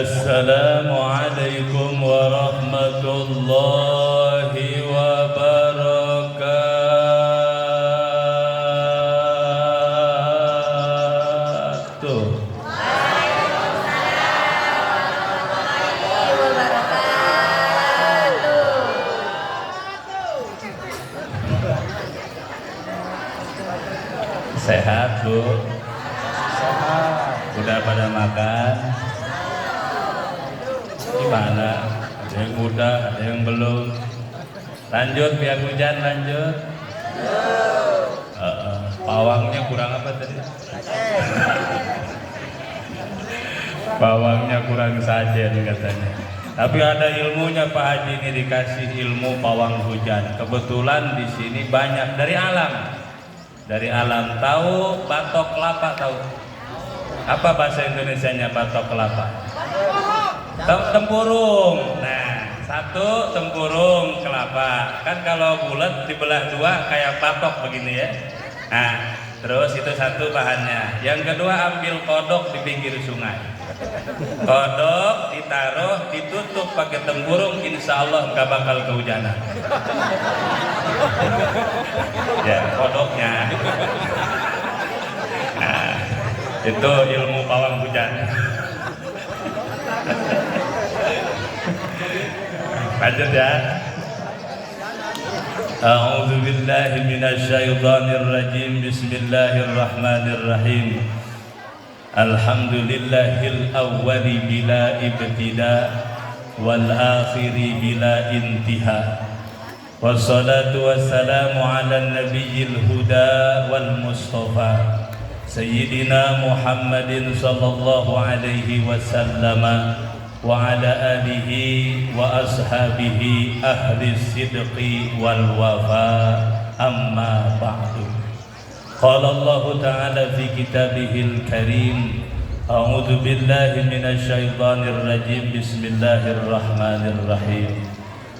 Assalamualaikum warahmatullahi wabarakatuh. Sehat, Bu? Sehat. Udah pada makan? Gimana? Ada yang udah, ada yang belum. Lanjut biar hujan, lanjut. Pawangnya kurang apa tadi? Pawangnya kurang sajen katanya. Tapi ada ilmunya Pak Haji, ini dikasih ilmu pawang hujan. Kebetulan di sini banyak dari alam. Dari alam. Tahu batok kelapa, tahu? Apa bahasa Indonesianya batok kelapa? Tempurung. Nah, satu tempurung kelapa. Kan kalau bulat dibelah dua kayak batok begini ya. Nah, terus itu satu bahannya. Yang kedua ambil kodok di pinggir sungai. Kodok ditaruh, ditutup pakai tempurung, insya Allah nggak bakal kehujanan. Ya, kodoknya. Nah, itu ilmu pawang hujan. Lanjut ya. A'udzu billahi minasy syaithanir rajim. Bismillahirrahmanirrahim. Alhamdulillahil awwali bila ibtida wal akhiri bila intiha. Wassalatu wassalamu ala nabiyil huda wal mustafa Sayyidina Muhammadin sallallahu alaihi wasallam wa ala alihi wa ashabihi ahli sidqi wal wafa, amma ba'du. Qala Allah ta'ala fi kitabihil karim, a'udzu billahi minasy syaithanir rajim, bismillahirrahmanirrahim.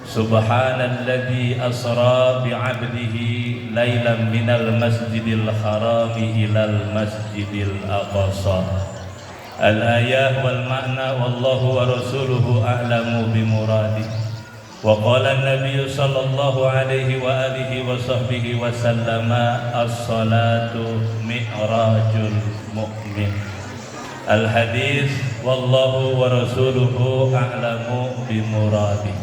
Subhanalladzi asra bi'abdihi lailan minal masjidil harami ilal masjidil aqsa. Al-ayah wal ma'na wallahu wa rasuluhu a'lamu bimuradi. Wa qala an-nabiy sallallahu alaihi wa alihi wa sahbihi wa sallama as-salatu mi'rajul mu'min. Al-hadis wallahu wa rasuluhu a'lamu bimuradi.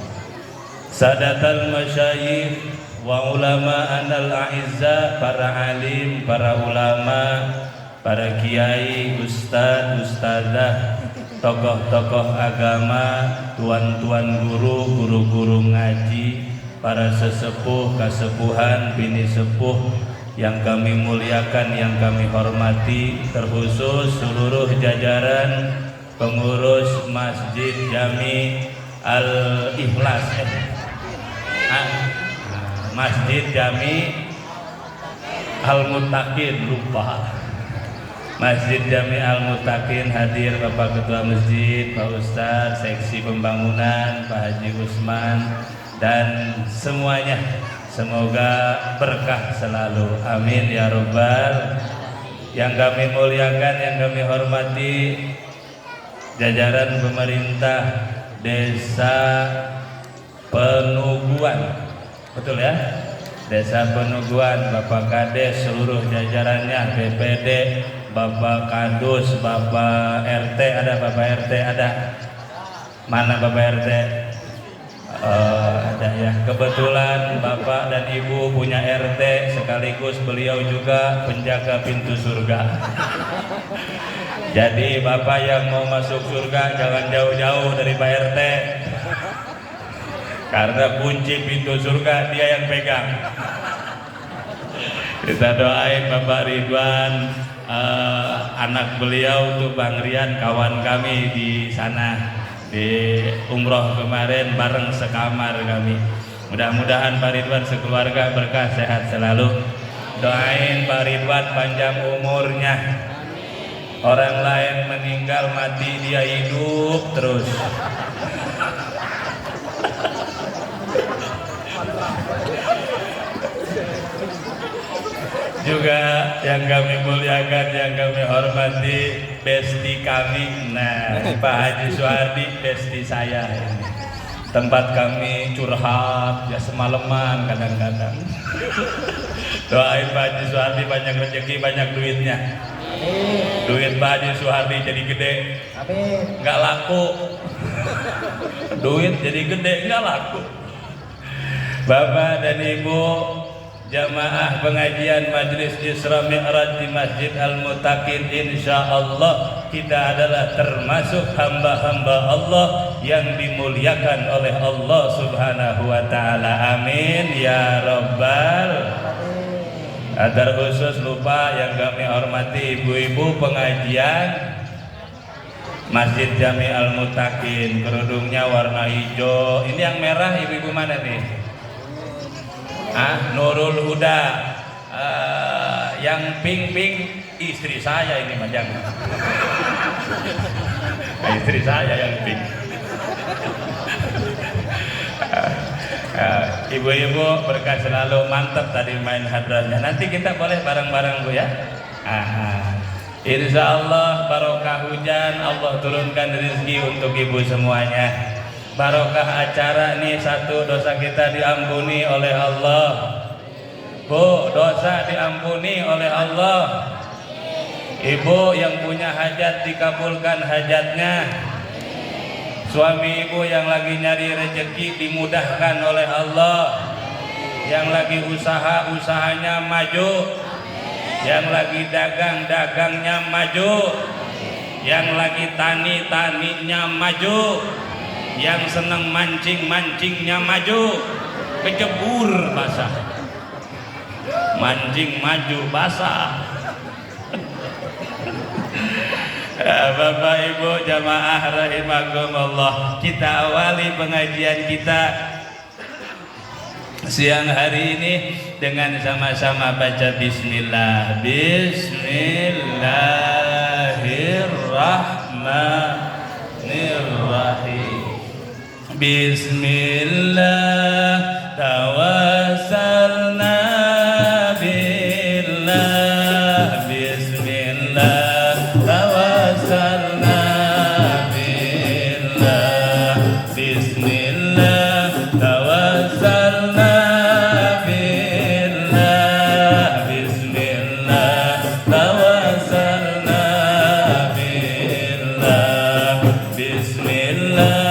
Sadatal masyayikh wa ulama anal a'izza, para alim, para ulama, para kiai, ustadz, ustadzah, tokoh-tokoh agama, tuan-tuan guru, guru-guru ngaji, para sesepuh, kasepuhan, bini sepuh yang kami muliakan, yang kami hormati, terkhusus seluruh jajaran pengurus Masjid Jami Al-Ikhlas, Masjid Jami Al-Muttaqin, lupa. Masjid Jami Al-Muttaqin, hadir Bapak Ketua Masjid, Pak Ustadz, Seksi Pembangunan, Pak Haji Usman, dan semuanya. Semoga berkah selalu, amin ya Rabbal. Yang kami muliakan, yang kami hormati, jajaran pemerintah Desa Penuguan, betul ya? Desa Penuguan, Bapak Kades, seluruh jajarannya, BPD, Bapak Kadus, Bapak RT, ada Bapak RT, ada mana Bapak RT? Ada ya. Kebetulan Bapak dan Ibu punya RT, sekaligus beliau juga penjaga pintu surga. Jadi Bapak yang mau masuk surga jangan jauh-jauh dari Pak RT, karena kunci pintu surga dia yang pegang. Kita doain Bapak Ridwan, anak beliau tuh Bang Rian, kawan kami di sana di umroh kemarin, bareng sekamar kami. Mudah-mudahan Pak Ridwan sekeluarga berkah, sehat selalu. Doain Pak Ridwan panjang umurnya. Orang lain meninggal mati, dia hidup terus. Juga yang kami muliakan, yang kami hormati, besti kami. Nah, Pak Haji Suhardi, besti saya. Tempat kami curhat, ya semalaman kadang-kadang. Doain Pak Haji Suhardi banyak rezeki, banyak duitnya. Duit Pak Haji Suhardi jadi gede, nggak laku. Duit jadi gede, nggak laku. Bapak dan Ibu jamaah pengajian Majelis Isra Mi'raj di Masjid Al-Muttaqin, insyaallah kita adalah termasuk hamba-hamba Allah yang dimuliakan oleh Allah Subhanahu wa taala. Amin ya rabbal. Adar khusus lupa yang kami hormati ibu-ibu pengajian Masjid Jami Al-Muttaqin, kerudungnya warna hijau. Ini yang merah ibu-ibu mana nih? Nurul Huda. Yang pink istri saya ini majang. Istri saya yang pink. Ibu-ibu berkah selalu, mantap tadi main hadrahnya. Nanti kita boleh bareng-bareng Bu ya. Insya Allah barokah hujan, Allah turunkan rezeki untuk ibu semuanya. Barokah acara nih, satu dosa kita diampuni oleh Allah. Bu, dosa diampuni oleh Allah. Ibu yang punya hajat dikabulkan hajatnya. Suami ibu yang lagi nyari rezeki dimudahkan oleh Allah. Yang lagi usaha, usahanya maju. Yang lagi dagang, dagangnya maju. Yang lagi tani, taninya maju. Yang senang mancing, mancingnya maju. Kecebur basah, mancing maju basah. Bapak Ibu jamaah rahimakumullah, kita awali pengajian kita siang hari ini dengan sama-sama baca bismillah. Bismillahirrahmanirrahim. Bismillah tawassalna billah. Bismillah tawassalna billah. Bismillah tawassalna billah. Bismillah tawassalna billah. Bismillah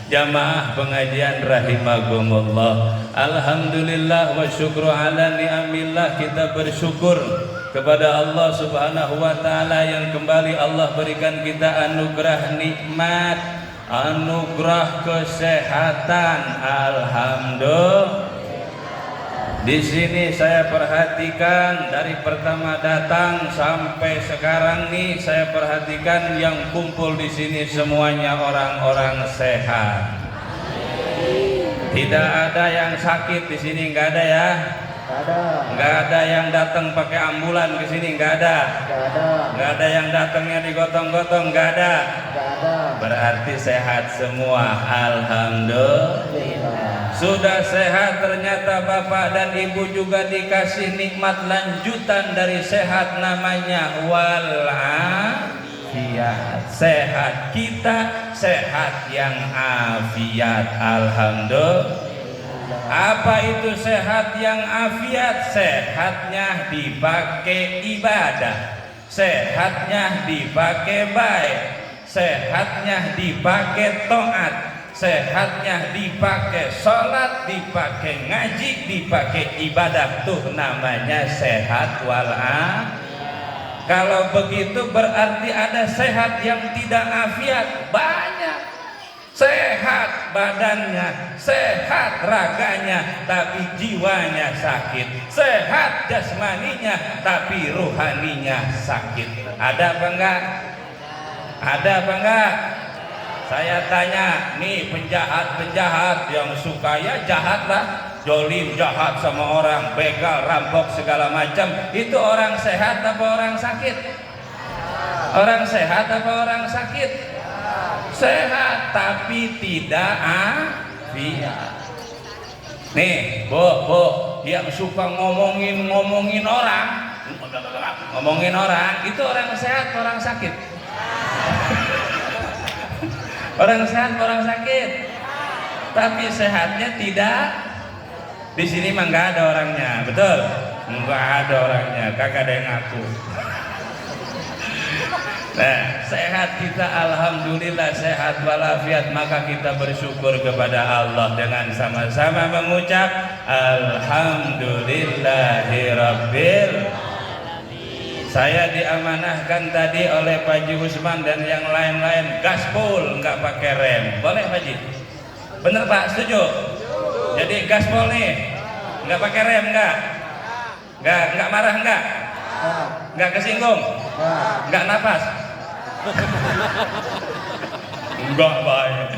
jamaah pengajian rahimahumullah. Alhamdulillah wa syukru ala ni'amillah, kita bersyukur kepada Allah Subhanahu wa taala yang kembali Allah berikan kita anugerah nikmat, anugerah kesehatan. Alhamdulillah. Di sini saya perhatikan dari pertama datang sampai sekarang nih, saya perhatikan yang kumpul di sini semuanya orang-orang sehat. Tidak ada yang sakit di sini, nggak ada ya? Nggak ada yang datang pakai ambulan ke sini, nggak ada. Nggak ada yang datangnya digotong-gotong, nggak ada. Berarti sehat semua. Alhamdulillah. Sudah sehat, ternyata bapak dan ibu juga dikasih nikmat lanjutan dari sehat, namanya walafiat. Sehat kita, sehat yang afiat. Alhamdulillah. Apa itu sehat yang afiat? Sehatnya dipakai ibadah, sehatnya dipakai baik, sehatnya dipakai taat, sehatnya dipakai sholat, dipakai ngaji, dipakai ibadah. Tuh namanya sehat walafiat. Kalau begitu berarti ada sehat yang tidak afiat. Banyak. Sehat badannya, sehat raganya, tapi jiwanya sakit. Sehat jasmaninya, tapi ruhaninya sakit. Ada apa enggak? Ada apa enggak? Saya tanya, nih penjahat-penjahat yang suka ya jahat lah, jolim, jahat sama orang, begal, rampok segala macam. Itu orang sehat apa orang sakit? Orang sehat apa orang sakit? Sehat tapi tidak afiat. Nih, bu, yang suka ngomongin orang, itu orang sehat, orang sakit. Orang sehat, orang sakit. Tapi sehatnya tidak. Di sini mah nggak ada orangnya, betul? Nggak ada orangnya, kagak ada yang ngaku. Nah, sehat kita alhamdulillah sehat walafiat, maka kita bersyukur kepada Allah dengan sama-sama mengucap alhamdulillahirabbil alamin. Saya diamanahkan tadi oleh Pak Haji Usman dan yang lain-lain gaspol nggak pakai rem. Boleh Pak Haji? Bener Pak, setuju? Jadi gaspol nih nggak pakai rem nggak marah nggak kesinggung nggak napas. Enggak baik.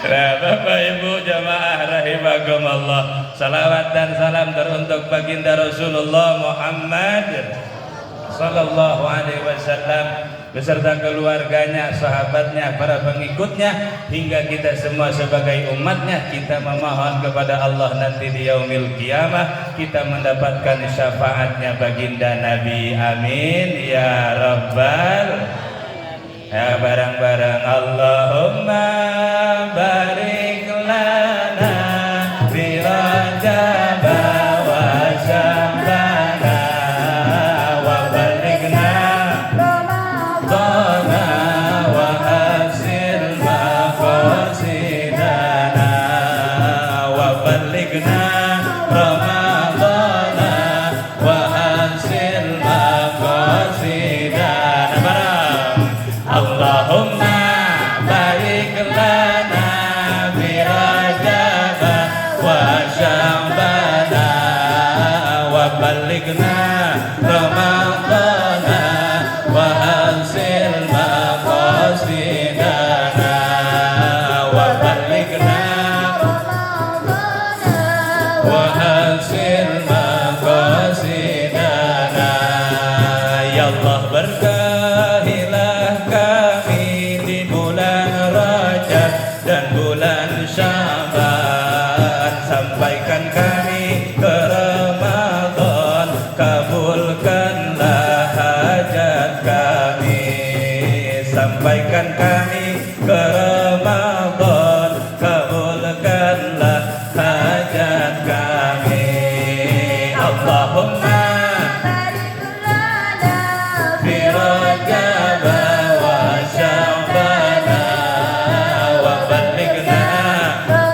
Nah, Bapak Ibu jamaah rahimakumullah, salawat dan salam teruntuk baginda Rasulullah Muhammad sallallahu alaihi wasallam beserta keluarganya, sahabatnya, para pengikutnya, hingga kita semua sebagai umatnya. Kita memohon kepada Allah nanti di yaumil qiyamah kita mendapatkan syafaatnya baginda Nabi. Amin ya rabbal alamin. Ya bareng-bareng Allahumma barik lana fi Rajab wa Sya'ban wa balighna sampaikan kami ke Ramadan, kabulkanlah hajat kami. Allahumma barik lana fi Rajab wa Sya'ban wa balighna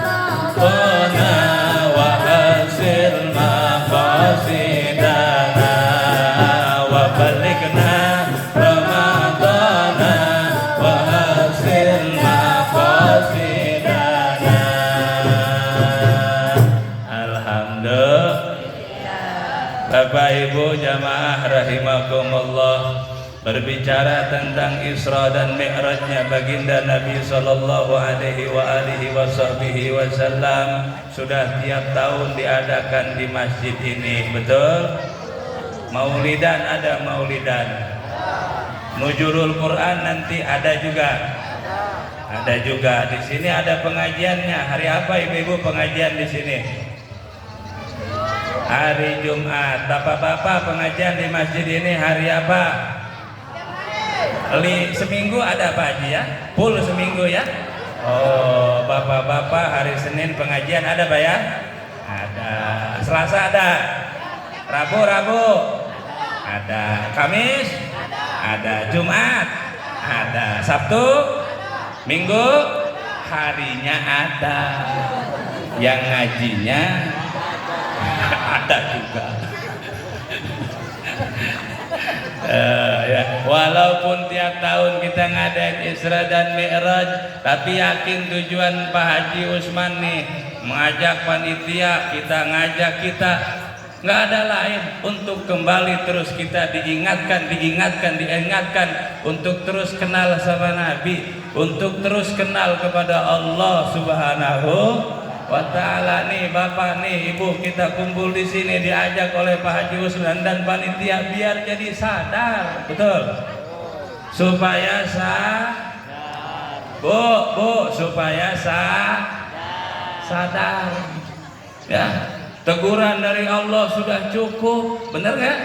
Ramadana wa hasil maqasidana wa balighna Bapak Ibu jamaah rahimakumullah, berbicara tentang Isra dan Mi'rajnya baginda Nabi sallallahu alaihi wasallam sudah tiap tahun diadakan di masjid ini, betul? Maulidan, ada maulidan. Nuzulul Quran nanti ada juga. Ada juga. Di sini ada pengajiannya. Hari apa ibu-ibu pengajian di sini? Hari Jumat. Bapak-bapak pengajian di masjid ini hari apa? Seminggu ada Pak Haji ya? Full seminggu ya? Oh, bapak-bapak hari Senin pengajian ada Pak ya? Ada. Selasa ada? Rabu ada. Kamis ada. Jumat ada. Sabtu, Minggu harinya ada. Yang ngajinya ada juga. Ya. Walaupun tiap tahun kita ngadain Isra dan Mi'raj, tapi yakin tujuan Pak Haji Usman nih mengajak panitia, ngajak kita nggak ada lain untuk kembali terus kita diingatkan untuk terus kenal sama Nabi, untuk terus kenal kepada Allah Subhanahu wa ta'ala. Nih Bapak nih Ibu, kita kumpul di sini diajak oleh Pak Haji Usman dan panitia biar jadi sadar, betul, supaya supaya sadar ya. Teguran dari Allah sudah cukup, bener nggak?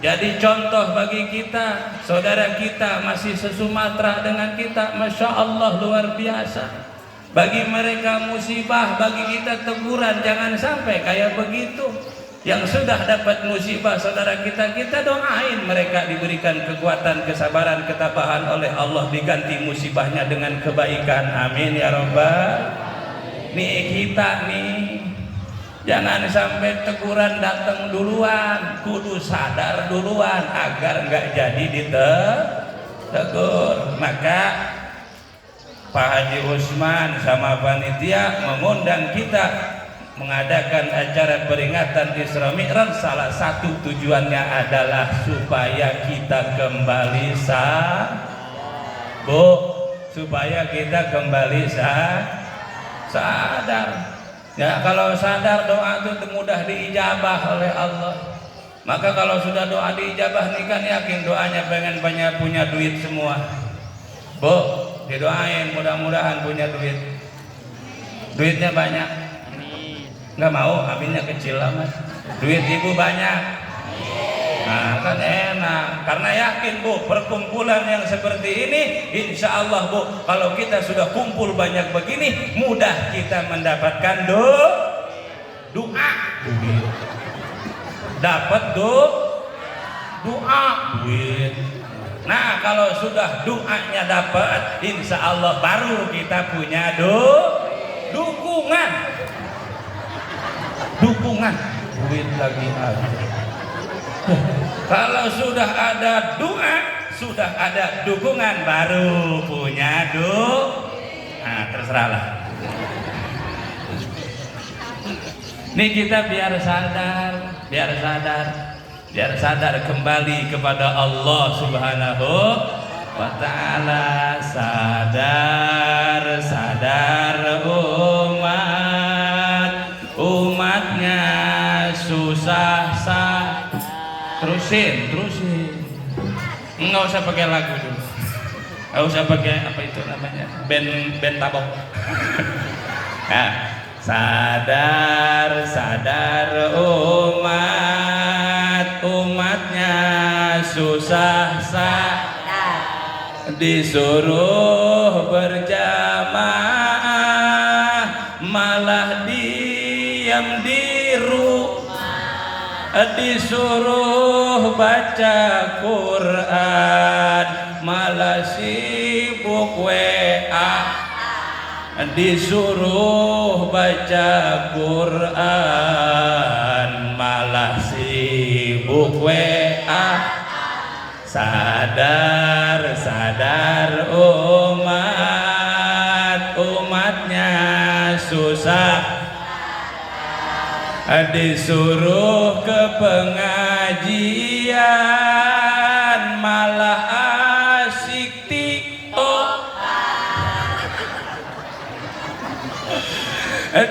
Jadi contoh bagi kita, saudara kita masih se-Sumatera dengan kita, Masya Allah luar biasa. Bagi mereka musibah, bagi kita teguran, jangan sampai kayak begitu. Yang sudah dapat musibah saudara kita doain mereka diberikan kekuatan, kesabaran, ketabahan oleh Allah, diganti musibahnya dengan kebaikan. Amin ya Rabbal. Nih kita nih, jangan sampai teguran datang duluan, kudu sadar duluan agar nggak jadi ditegur. Maka Pak Haji Usman sama panitia mengundang kita mengadakan acara peringatan Isra Mi'raj. Salah satu tujuannya adalah supaya kita kembali supaya kita kembali sadar. Ya, kalau sadar doa itu mudah diijabah oleh Allah. Maka kalau sudah doa diijabah nih kan yakin doanya pengen banyak punya duit semua. Bu, didoain mudah-mudahan punya duit. Duitnya banyak. Nggak mau, aminnya kecil amat. Duit ibu banyak. Nah kan enak, karena yakin Bu, perkumpulan yang seperti ini insya Allah Bu, kalau kita sudah kumpul banyak begini, mudah kita mendapatkan doa, dapat doa, duit. Nah kalau sudah doanya dapat, insya Allah baru kita punya dukungan, duit lagi ada. Kalau sudah ada doa, sudah ada dukungan, baru punya nah terserahlah. Nih kita biar sadar kembali kepada Allah Subhanahu wa ta'ala. Sadar umatnya susah terusin nggak usah pakai lagu dulu, nggak usah pakai apa itu namanya band tabok. Nah, sadar umatnya susah disuruh berjamaah malah diam di disuruh baca Quran malah sibuk WA, disuruh baca Quran malah sibuk WA. Sadar umatnya susah disuruh ke pengajian malah asik TikTok,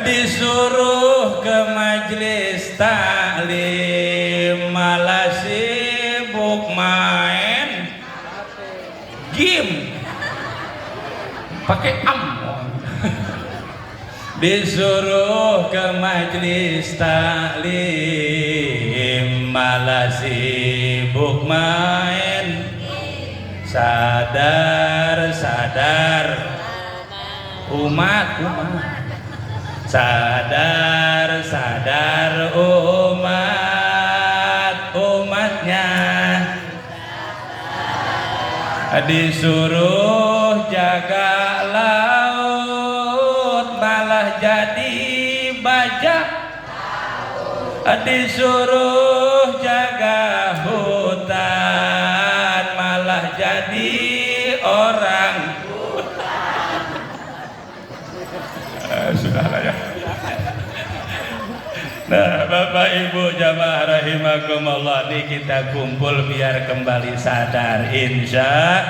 disuruh ke majelis taklim malah sibuk main game pakai disuruh ke majelis taklim malah sibuk main. Sadar umat. Sadar umatnya disuruh jaga laut malah jadi bajak, disuruh jaga hutan malah jadi orang sudah lah ya. Nah, Bapak Ibu jamaah rahimakumullah, ini kita kumpul biar kembali sadar, insya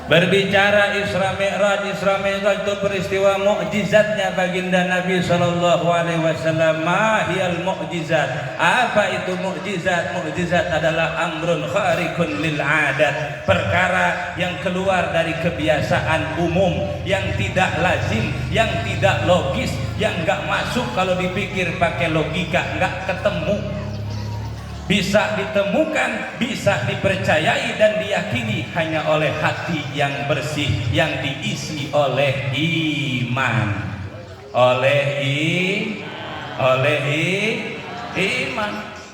berbicara Isra Mi'raj itu peristiwa mukjizatnya baginda Nabi Shallallahu Alaihi Wasallam. Mahiyal mukjizat, apa itu mukjizat? Mukjizat adalah amrun khariqun lil adat, perkara yang keluar dari kebiasaan umum, yang tidak lazim, yang tidak logis, yang nggak masuk kalau dipikir pakai logika, nggak ketemu. Bisa ditemukan, bisa dipercayai dan diyakini hanya oleh hati yang bersih, yang diisi oleh iman, iman.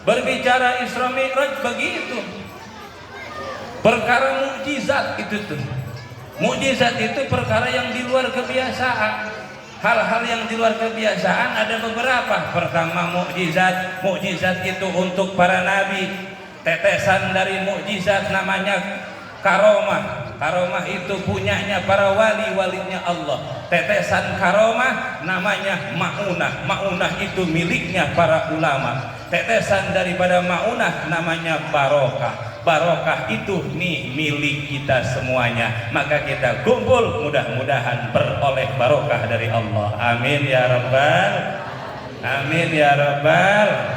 Berbicara Isra Mi'raj begitu, perkara mukjizat itu tuh. Mukjizat itu perkara yang di luar kebiasaan. Hal-hal yang di luar kebiasaan ada beberapa. Pertama, mukjizat itu untuk para nabi. Tetesan dari mukjizat namanya karomah. Karomah itu punyanya para walinya Allah. Tetesan karomah namanya maunah. Maunah itu miliknya para ulama. Tetesan daripada maunah namanya barokah. Barokah itu nih milik kita semuanya. Maka kita kumpul, mudah-mudahan beroleh barokah dari Allah. Amin ya rabbal, amin ya rabbal.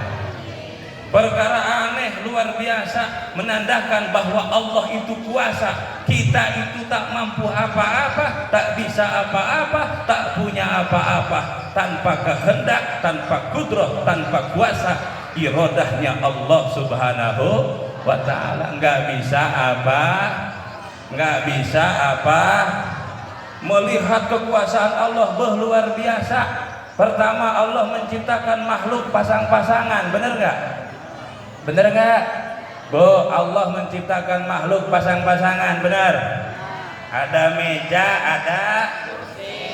Perkara aneh luar biasa, menandakan bahwa Allah itu kuasa. Kita itu tak mampu apa-apa, tak bisa apa-apa, tak punya apa-apa. Tanpa kehendak, tanpa kudrah, tanpa kuasa, iradahnya Allah subhanahu wa ta'ala. Nggak bisa apa melihat kekuasaan Allah luar biasa. Pertama, Allah menciptakan makhluk pasang-pasangan, bener nggak Bu? Allah menciptakan makhluk pasang-pasangan, bener. Ada meja, ada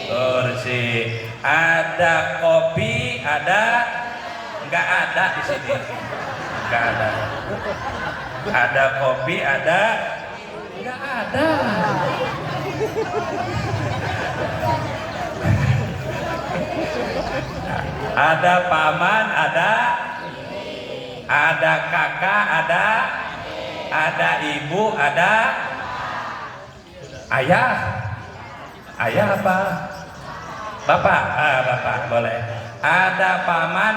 kursi, ada kopi, nggak ada di sini, nggak ada. Ada kopi, nggak ada. Ada paman, ada kakak, ada ibu, ada ayah. Ayah apa? Bapak. Bapak boleh. Ada paman,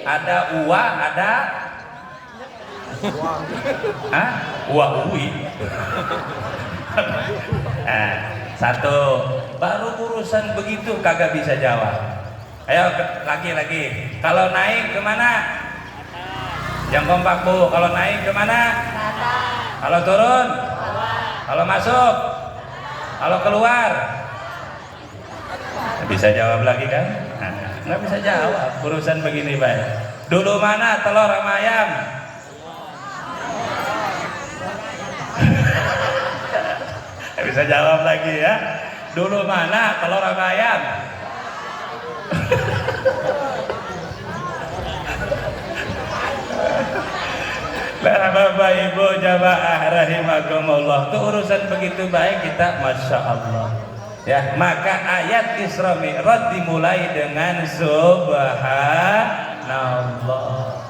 ada uwa, uwi. Satu. Baru urusan begitu kagak bisa jawab. Ayo lagi. Kalau naik kemana? Yang kompak Bu. Kalau naik kemana? Kalau turun? Kalau masuk? Kalau keluar? Nggak bisa jawab lagi kan? Nggak bisa jawab. Urusan begini baik. Dulu mana telur sama ayam? Nggak bisa jawab lagi ya. Dulu mana telur sama ayam? Nah, Bapak Ibu jamaah rahimakumullah, tuh urusan begitu baik kita, masya Allah ya. Maka ayat Isra Mi'raj dimulai dengan subhanallah.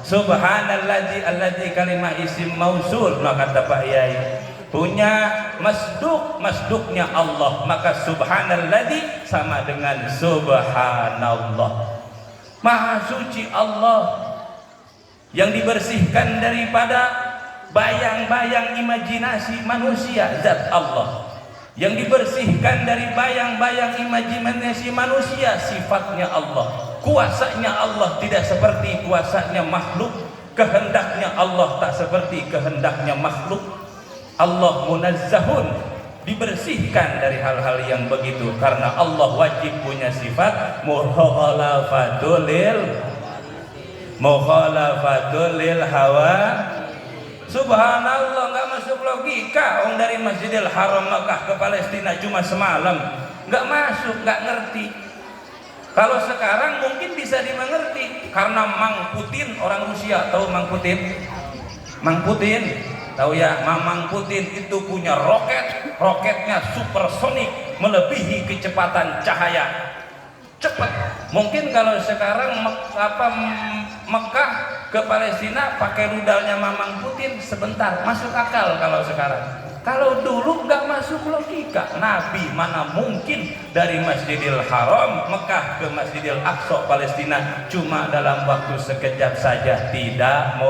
Subhanalladzi alladzi kalimah isim mausul. Maka kata Pak Yai punya masduknya Allah, maka subhanalladzi sama dengan subhanallah. Maha suci Allah yang dibersihkan daripada bayang-bayang imajinasi manusia, zat Allah yang dibersihkan dari bayang-bayang imajinasi manusia, sifatnya Allah, kuasanya Allah tidak seperti kuasanya makhluk, kehendaknya Allah tak seperti kehendaknya makhluk. Allah munazzahun dibersihkan dari hal-hal yang begitu, karena Allah wajib punya sifat mukhalafatul lil hawa. Subhanallah, nggak masuk logika. Orang dari Masjidil Haram Mekah ke Palestina cuma semalam, nggak masuk, nggak ngerti. Kalau sekarang mungkin bisa dimengerti karena Mang Putin, orang Rusia, tahu Mang Putin? Mang Putin, tahu ya? Mang Putin itu punya roketnya supersonik, melebihi kecepatan cahaya, cepat. Mungkin kalau sekarang Mekah ke Palestina pakai rudalnya Mamang Putin sebentar, masuk akal kalau sekarang. Kalau dulu nggak masuk logika. Nabi mana mungkin dari Masjidil Haram Mekah ke Masjidil Aqsa Palestina cuma dalam waktu sekejap saja? Tidak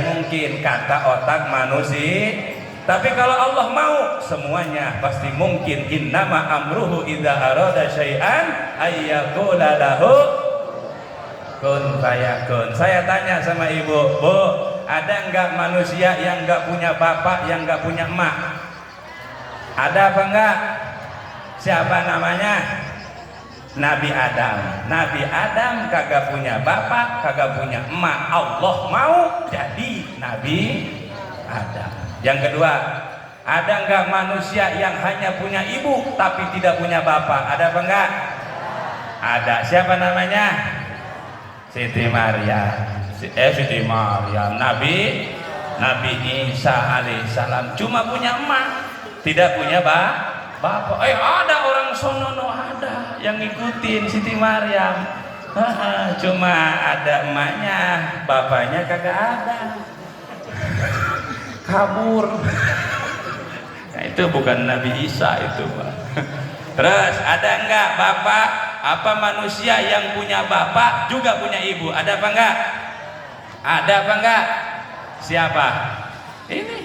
mungkin, kata otak manusia. Tapi kalau Allah mau, semuanya pasti mungkin. Innama amruhu idza arada syai'an ayyaqula lahu kun fayakun. Saya tanya sama ibu, Bu, ada enggak manusia yang enggak punya bapak, yang enggak punya emak? Ada apa enggak? Siapa namanya? Nabi Adam. Nabi Adam kagak punya bapak, kagak punya emak. Allah mau jadi Nabi Adam. Yang kedua, ada enggak manusia yang hanya punya ibu tapi tidak punya bapak? Ada apa enggak? Ada. Siapa namanya? Siti Maryam. Siti Maryam. Nabi Isa alaihissalam cuma punya emak, tidak punya bapak. Ada orang sonono, ada yang ngikutin Siti Maryam. Cuma ada emaknya, bapaknya kagak ada. Kabur. Nah, itu bukan Nabi Isa itu, Pak. Terus ada enggak bapak manusia yang punya bapak juga punya ibu? Ada apa enggak? Ada apa enggak? Siapa? Ini.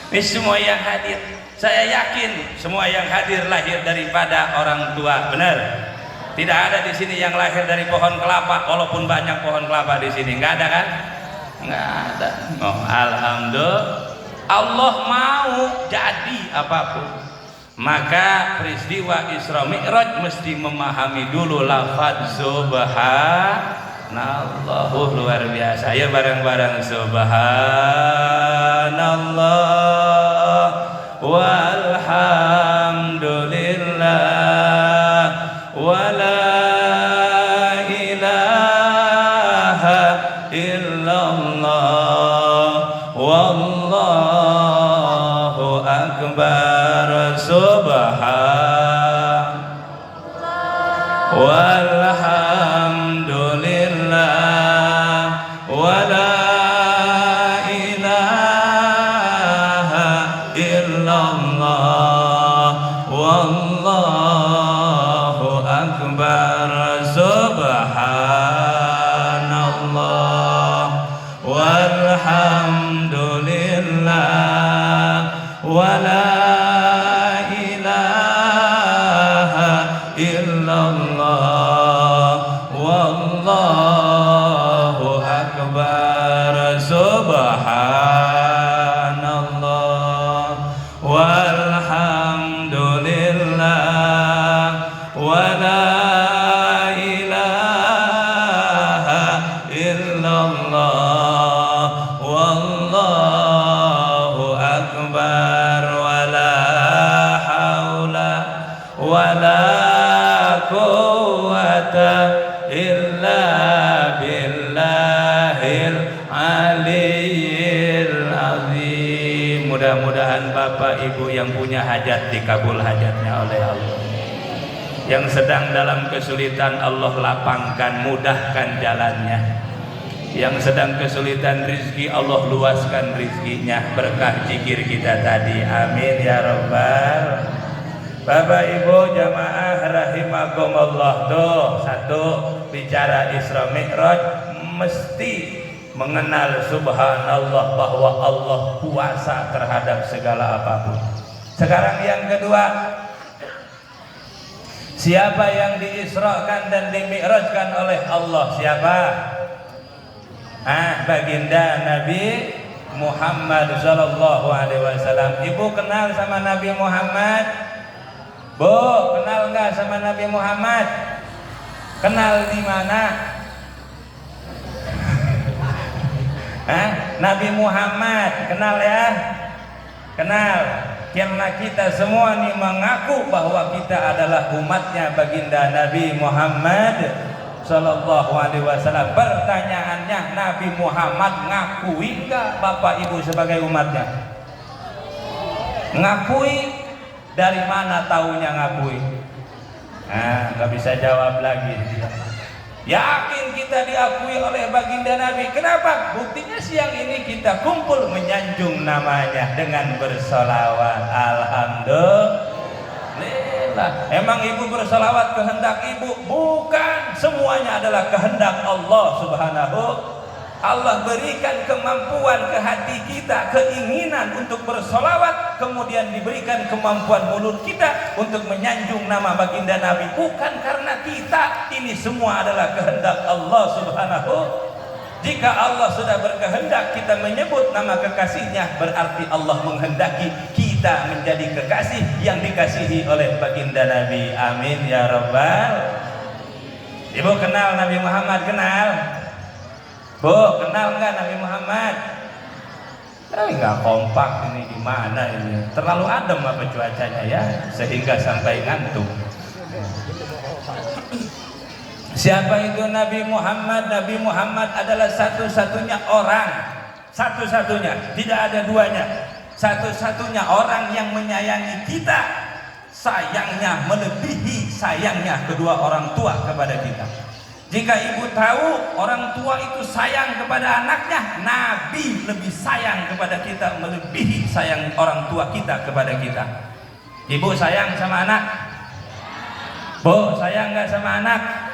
Ini semua yang hadir. Saya yakin semua yang hadir lahir daripada orang tua, benar? Tidak ada di sini yang lahir dari pohon kelapa, walaupun banyak pohon kelapa di sini. Enggak ada kan? Enggak ada. Oh, alhamdulillah. Allah mau jadi apapun. Maka peristiwa Isra Mi'raj mesti memahami dulu lafaz subhanallah. Luar biasa. Ayo bareng-bareng subhanallah walhamdulillah wala ilaha illallah wallahu akbar. Walhamdulillah wala ilaha illallah wallahu akbar. Subhanallah walhamdulillah wala illallah wallahu akbar. Subhanallah walhamdulillah wala ilaha illallah wallahu akbar. Wala haula wala quwwata illa billahil aliyyil azim. Mudah-mudahan Bapak Ibu yang punya hajat dikabul hajatnya oleh Allah. Yang sedang dalam kesulitan Allah lapangkan, mudahkan jalannya. Yang sedang kesulitan rizki Allah luaskan rizkinya. Berkah zikir kita tadi, amin ya rabbal. Bapak Ibu jamaah rahimakumullah. Tuh, satu, bicara Isra Mi'raj mesti mengenal subhanallah, bahwa Allah kuasa terhadap segala apapun. Sekarang yang kedua, siapa yang diisrakan dan dimi'rajkan oleh Allah? Siapa? Baginda Nabi Muhammad sallallahu alaihi wasallam. Ibu kenal sama Nabi Muhammad? Bu, kenal nggak sama Nabi Muhammad? Kenal di mana? Hah? Nabi Muhammad kenal ya? Kenal. Karena kita semua nih mengaku bahwa kita adalah umatnya baginda Nabi Muhammad sallallahu alaihi wasallam. Pertanyaannya, Nabi Muhammad ngakui enggak Bapak Ibu sebagai umatnya? Ngakui. Dari mana taunya ngakui? Nah, nggak bisa jawab lagi dia. Yakin kita diakui oleh baginda Nabi. Kenapa? Buktinya siang ini kita kumpul menyanjung namanya dengan bersolawat. Alhamdulillah. Emang ibu bersolawat kehendak ibu? Bukan. Semuanya adalah kehendak Allah subhanahu. Allah berikan kemampuan ke hati kita, keinginan untuk bersolawat, kemudian diberikan kemampuan mulut kita untuk menyanjung nama baginda Nabi. Bukan karena kita, ini semua adalah kehendak Allah subhanahu. Jika Allah sudah berkehendak kita menyebut nama kekasihnya, berarti Allah menghendaki kita menjadi kekasih yang dikasihi oleh baginda Nabi. Amin ya rabbal. Ibu kenal Nabi Muhammad? Kenal? Bu, kenal nggak Nabi Muhammad? Nggak kompak ini, gimana ini? Terlalu adem apa cuacanya ya, sehingga sampai ngantuk. Siapa itu Nabi Muhammad? Nabi Muhammad adalah satu-satunya orang, satu-satunya, tidak ada duanya, satu-satunya orang yang menyayangi kita, sayangnya melebihi sayangnya kedua orang tua kepada kita. Jika ibu tahu orang tua itu sayang kepada anaknya, Nabi lebih sayang kepada kita melebihi sayang orang tua kita kepada kita. Ibu sayang sama anak? Bu, sayang nggak sama anak?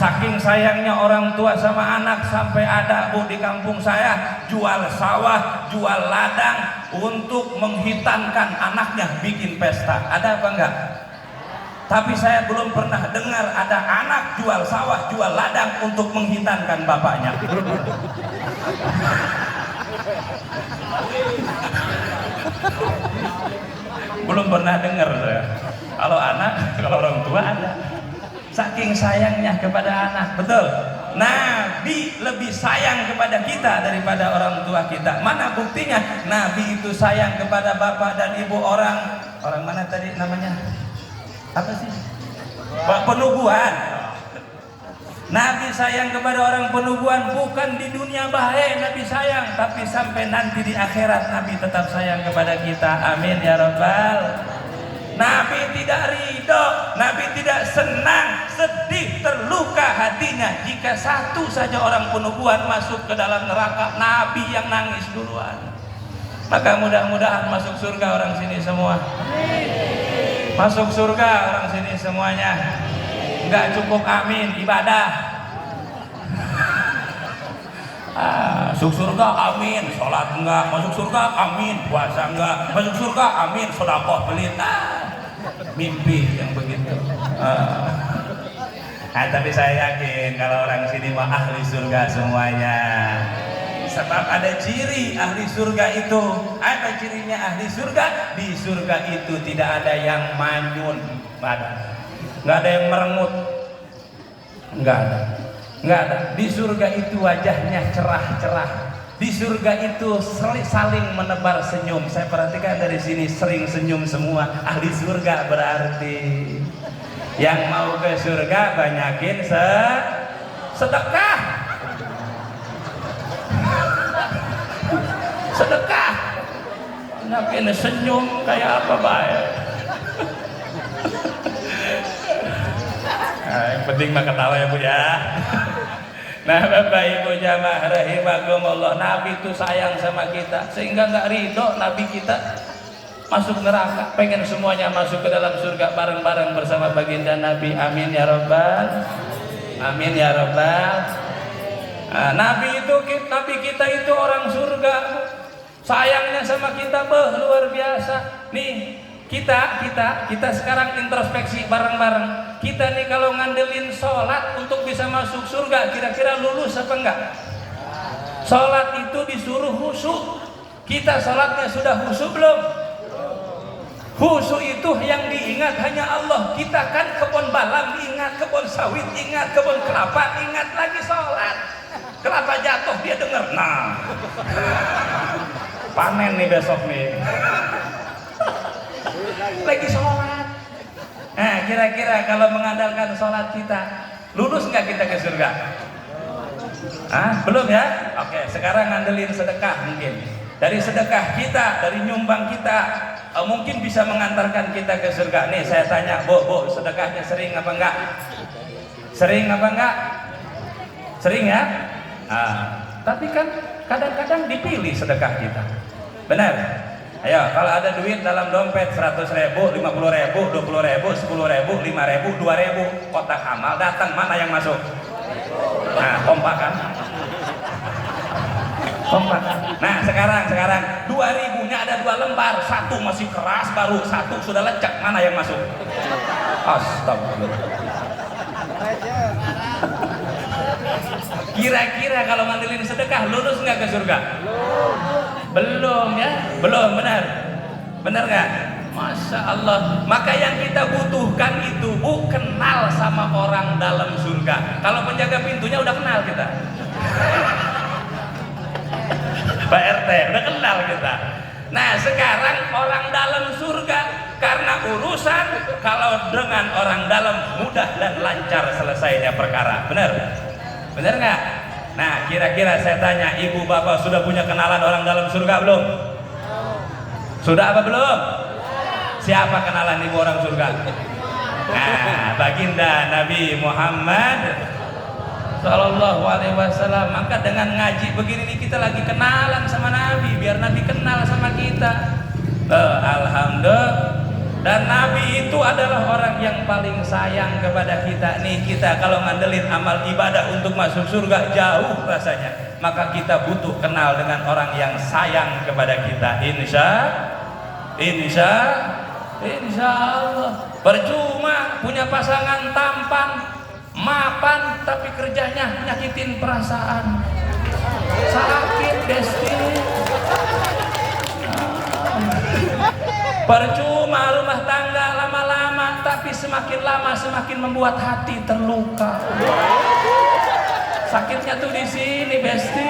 Saking sayangnya orang tua sama anak sampai ada bu di kampung saya jual sawah, jual ladang untuk menghitankan anaknya bikin pesta. Ada apa enggak? Tapi saya belum pernah dengar ada anak jual sawah, jual ladang untuk menghitankan bapaknya. Belum pernah dengar saya. Kalau anak, kalau orang tua ada. Saking sayangnya kepada anak, betul. Nabi lebih sayang kepada kita daripada orang tua kita. Mana buktinya? Nabi itu sayang kepada bapak dan ibu orang mana tadi namanya? Apa sih? Penubuhan. Nabi sayang kepada orang penubuhan, bukan di dunia baik Nabi sayang, tapi sampai nanti di akhirat Nabi tetap sayang kepada kita. Amin ya rabbal. Nabi tidak ridho, Nabi tidak senang, sedih, terluka hatinya jika satu saja orang penubuhan masuk ke dalam neraka. Nabi yang nangis duluan. Maka mudah-mudahan masuk surga orang sini semua. Masuk surga orang sini semuanya. Enggak cukup amin ibadah. Masuk surga amin, sholat enggak. Masuk surga amin, puasa enggak. Masuk surga amin, sedekah pelit. Mimpi yang begitu. Tapi saya yakin kalau orang sini mah ahli surga semuanya. Sebab ada ciri ahli surga itu. Apa cirinya ahli surga? Di surga itu tidak ada yang manyun, nggak ada yang merengut, nggak ada. Di surga itu wajahnya cerah-cerah. Di surga itu saling menebar senyum. Saya perhatikan dari sini sering senyum semua. Ahli surga berarti yang mau ke surga banyakin sedekah. Sedekah. Kenapa ini senyum kayak apa baik? Nah, yang penting mah ketawa ya bu ya. Nah bapak ibu jamaah rahimakumullah, Nabi itu sayang sama kita sehingga nggak ridho Nabi kita masuk neraka, pengen semuanya masuk ke dalam surga bareng-bareng bersama baginda Nabi. Amin ya rabbal. Amin ya rabbal. Nah, Nabi kita itu orang surga. Sayangnya sama kita luar biasa. Nih kita sekarang introspeksi bareng-bareng. Kita nih kalau ngandelin sholat untuk bisa masuk surga, kira-kira lulus apa enggak? Sholat itu disuruh khusyuk. Kita sholatnya sudah khusyuk belum? Khusyuk itu yang diingat hanya Allah. Kita kan kebun balam ingat, kebun sawit ingat, kebun kelapa ingat, lagi sholat. Kelapa jatuh dia dengar. Nah, panen nih besok nih. Lagi sholat. Nah, kira-kira kalau mengandalkan sholat kita, lulus nggak kita ke surga? Belum ya? Oke, sekarang ngandelin sedekah mungkin. Dari sedekah kita, dari nyumbang kita, mungkin bisa mengantarkan kita ke surga. Nih saya tanya, Bu, sedekahnya sering apa enggak? Sering apa enggak? Sering ya? Tapi kan kadang-kadang dipilih sedekah kita. Benar? Ayo, kalau ada duit dalam dompet 100.000, 50.000, 20.000, 10.000, 5.000, 2.000, kotak amal datang, mana yang masuk? Nah, kompakan. Nah, sekarang 2.000-nya ada 2 lembar, 1 masih keras baru, 1 sudah lecek, mana yang masuk? Astagfirullah. Kira-kira kalau ngandelin sedekah lulus nggak ke surga? Belum ya? Belum, benar nggak? Masya Allah. Maka yang kita butuhkan itu kenal sama orang dalam surga. Kalau penjaga pintunya udah kenal kita. Pak RT udah kenal kita. Nah, sekarang orang dalam surga, karena urusan kalau dengan orang dalam mudah dan lancar selesainya perkara. Benar nggak? Nah, kira-kira saya tanya, ibu bapak sudah punya kenalan orang dalam surga belum? Sudah apa belum? Siapa kenalan ibu orang surga? Nah, baginda Nabi Muhammad Sallallahu Alaihi Wasallam. Maka dengan ngaji begini nih kita lagi kenalan sama Nabi, biar Nabi kenal sama kita. Alhamdulillah. Dan Nabi itu adalah orang yang paling sayang kepada kita. Nih kita kalau ngandelin amal ibadah untuk masuk surga jauh rasanya. Maka kita butuh kenal dengan orang yang sayang kepada kita. Insya Allah. Percuma punya pasangan tampan, mapan, tapi kerjanya nyakitin perasaan. Sakit besti. Percuma rumah tangga lama-lama, tapi semakin lama semakin membuat hati terluka. Sakitnya tuh di sini, besti.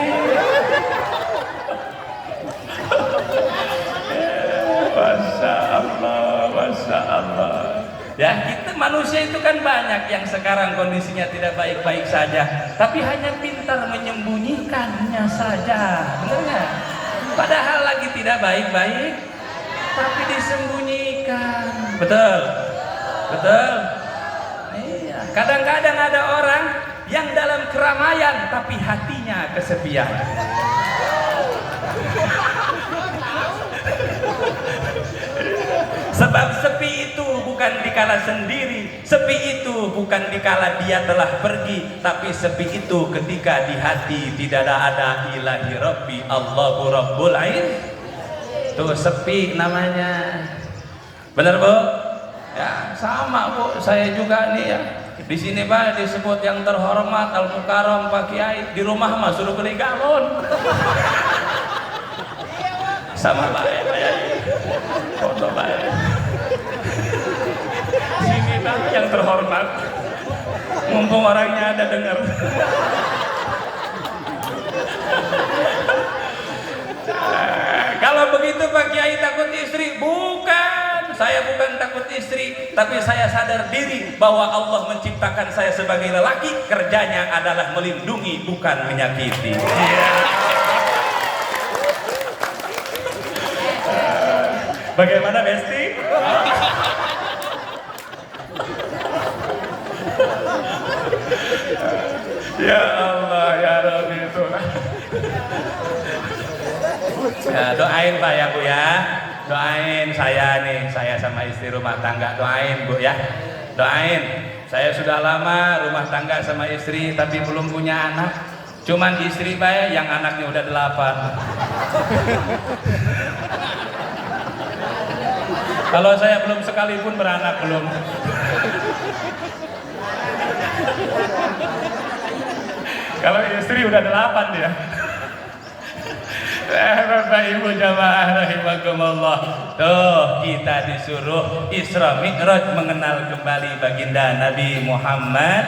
Masya Allah. Ya, kita manusia itu kan banyak yang sekarang kondisinya tidak baik-baik saja, tapi hanya pintar menyembunyikannya saja. Benar nggak? Padahal lagi tidak baik-baik, tapi disembunyikan. Betul. Iya. Kadang-kadang ada orang yang dalam keramaian tapi hatinya kesepian. Sebab sepi itu bukan dikala sendiri, sepi itu bukan dikala dia telah pergi, tapi sepi itu ketika di hati tidak ada ilahi rabbi Allahu rabbul ain. Tuh sepi namanya. Benar Bu? Ya sama Bu, saya juga nih ya. Di sini Pak disebut yang terhormat Al Mukarram Pak Kiai, di rumah mah suruh beli galon. Sama baik ya. Foto baik. Sini Pak yang terhormat. Mumpung orangnya ada dengar. Kalau begitu Pak Kiai takut istri? Bukan, saya bukan takut istri, tapi saya sadar diri bahwa Allah menciptakan saya sebagai lelaki, kerjanya adalah melindungi bukan menyakiti. Bagaimana Besti? Ya Allah, ya Rabbi itu. Ya, doain Pak ya Bu ya. Doain saya nih, saya sama istri rumah tangga, doain Bu ya. Doain. Saya sudah lama rumah tangga sama istri tapi belum punya anak. Cuman istri Pak yang anaknya udah 8. Kalau saya belum sekalipun beranak belum. Kalau istri udah 8 dia. Bapak Ibu jamaah rahimakumullah. Tuh, kita disuruh Isra Mi'raj mengenal kembali baginda Nabi Muhammad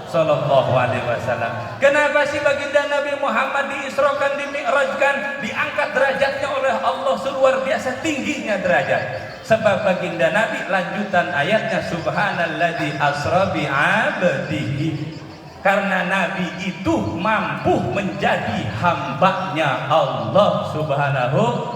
sallallahu alaihi wasallam. Kenapa sih baginda Nabi Muhammad diisrokan, dimi'rajkan, diangkat derajatnya oleh Allah seluar biasa tingginya derajat? Sebab baginda Nabi, lanjutan ayatnya, subhanalladzi asra bi 'abdihi. Karena Nabi itu mampu menjadi hambanya Allah Subhanahu.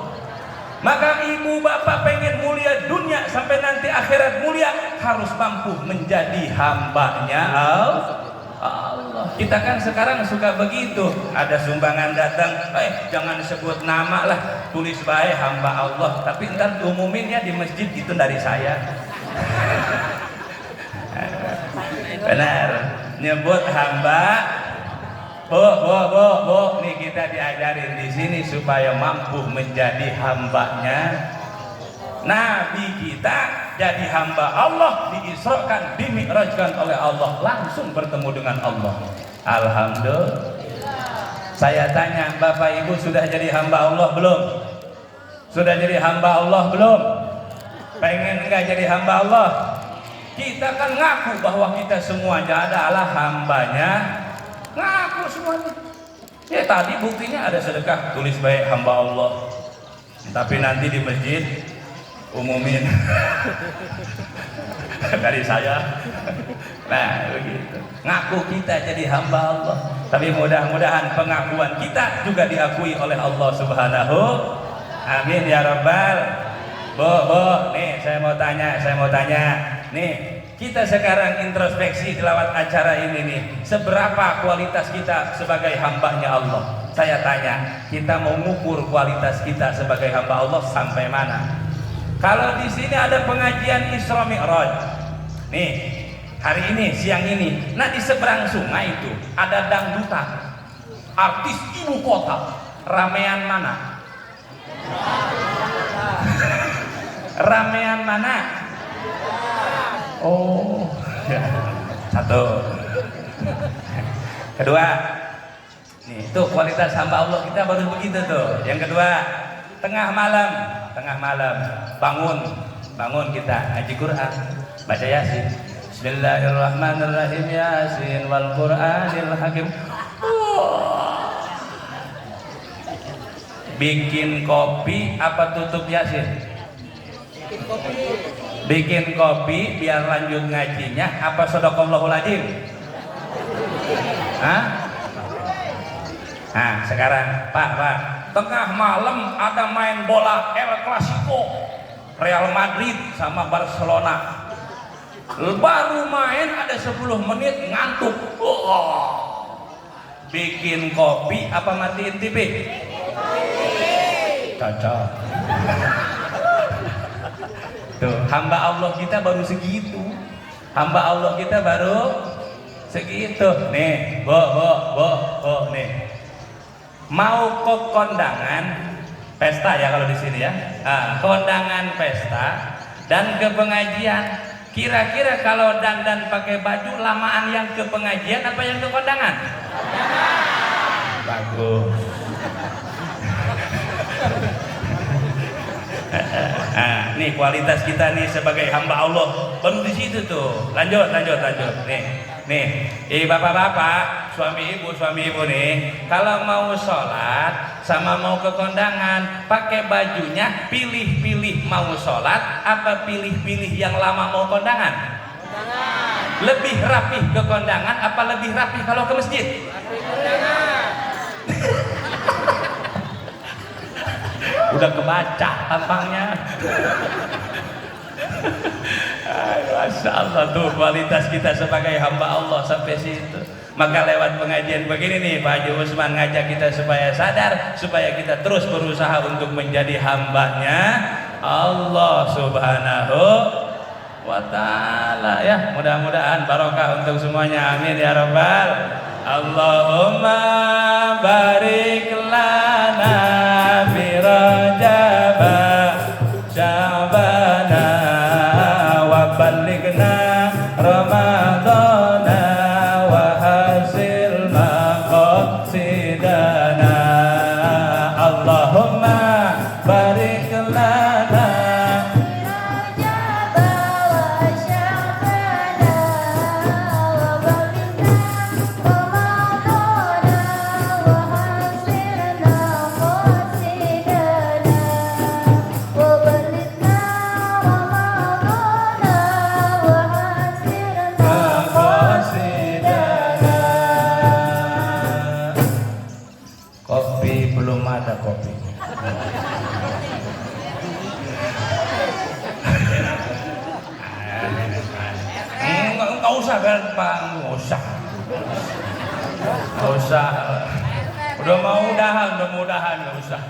Maka ibu bapak pengen mulia dunia sampai nanti akhirat mulia, harus mampu menjadi hambanya Allah. Kita kan sekarang suka begitu, ada sumbangan datang, jangan sebut nama lah, tulis baik hamba Allah, tapi ntar umuminnya di masjid itu dari saya. Benar, nyebut hamba. Bu, nih kita diajarin di sini supaya mampu menjadi hambanya. Nabi kita jadi hamba Allah, diisrokan, dimi'rajkan oleh Allah, langsung bertemu dengan Allah. Alhamdulillah. Saya tanya, Bapak Ibu sudah jadi hamba Allah belum? Sudah jadi hamba Allah belum? Pengen enggak jadi hamba Allah? Kita kan ngaku bahwa kita semuanya adalah hambanya, ngaku semuanya. Ya tadi buktinya ada sedekah, tulis baik hamba Allah, tapi nanti di masjid umumin dari saya. Nah begitu, ngaku kita jadi hamba Allah, tapi mudah-mudahan pengakuan kita juga diakui oleh Allah Subhanahu. Amin ya Rabbal. Bu, nih saya mau tanya, nih kita sekarang introspeksi lewat acara ini nih, seberapa kualitas kita sebagai hambanya Allah? Saya tanya, kita mau ngukur kualitas kita sebagai hamba Allah sampai mana? Kalau di sini ada pengajian Isra Mi'raj, nih hari ini siang ini, nah di seberang sungai itu ada dangdutan, artis ibu kota, ramean mana? Ramean mana? Oh, ya. Satu. Kedua, nih itu kualitas hamba Allah kita baru begitu tuh. Yang kedua, tengah malam, bangun kita ngaji Quran, baca Yasin. Bismillahirrahmanirrahim, Yasin wal Qur'anil Hakim. Bikin kopi apa tutup Yasin? Bikin kopi biar lanjut ngajinya apa sadaqallahul adzim? Hah? Nah sekarang Pak, tengah malam ada main bola El Clasico, Real Madrid sama Barcelona, baru main ada 10 menit ngantuk. Bikin kopi apa matiin TV? Cocok. Tuh, hamba Allah kita baru segitu. Hamba Allah kita baru segitu. Nih, bu, nih. Mau ke kondangan pesta ya kalau di sini ya. Nah, kondangan pesta dan ke pengajian. Kira-kira kalau dandan pakai baju lamaan yang ke pengajian apa yang ke kondangan? Bagus. Nah, nih kualitas kita nih sebagai hamba Allah baru di situ tuh. Lanjut. Nih, bapak-bapak, suami ibu nih, kalau mau sholat sama mau ke kondangan, pakai bajunya pilih-pilih mau sholat apa pilih-pilih yang lama mau kondangan? Lebih rapih ke kondangan apa lebih rapih kalau ke masjid? Udah kebaca tampangnya. Masya Allah tuh kualitas kita sebagai hamba Allah sampai situ. Maka lewat pengajian begini nih Pak Haji Usman ngajak kita supaya sadar, supaya kita terus berusaha untuk menjadi hambanya Allah Subhanahu wa ta'ala ya. Mudah-mudahan barokah untuk semuanya, amin ya Rabbal. Allahumma barik lana fi Rajab Sya'bana wa ballighna Ramadana wa hasil maqsidana. Allahumma barik lana kopi. Enggak usah gampang, enggak usah. Enggak usah. Udah mudahan enggak usah.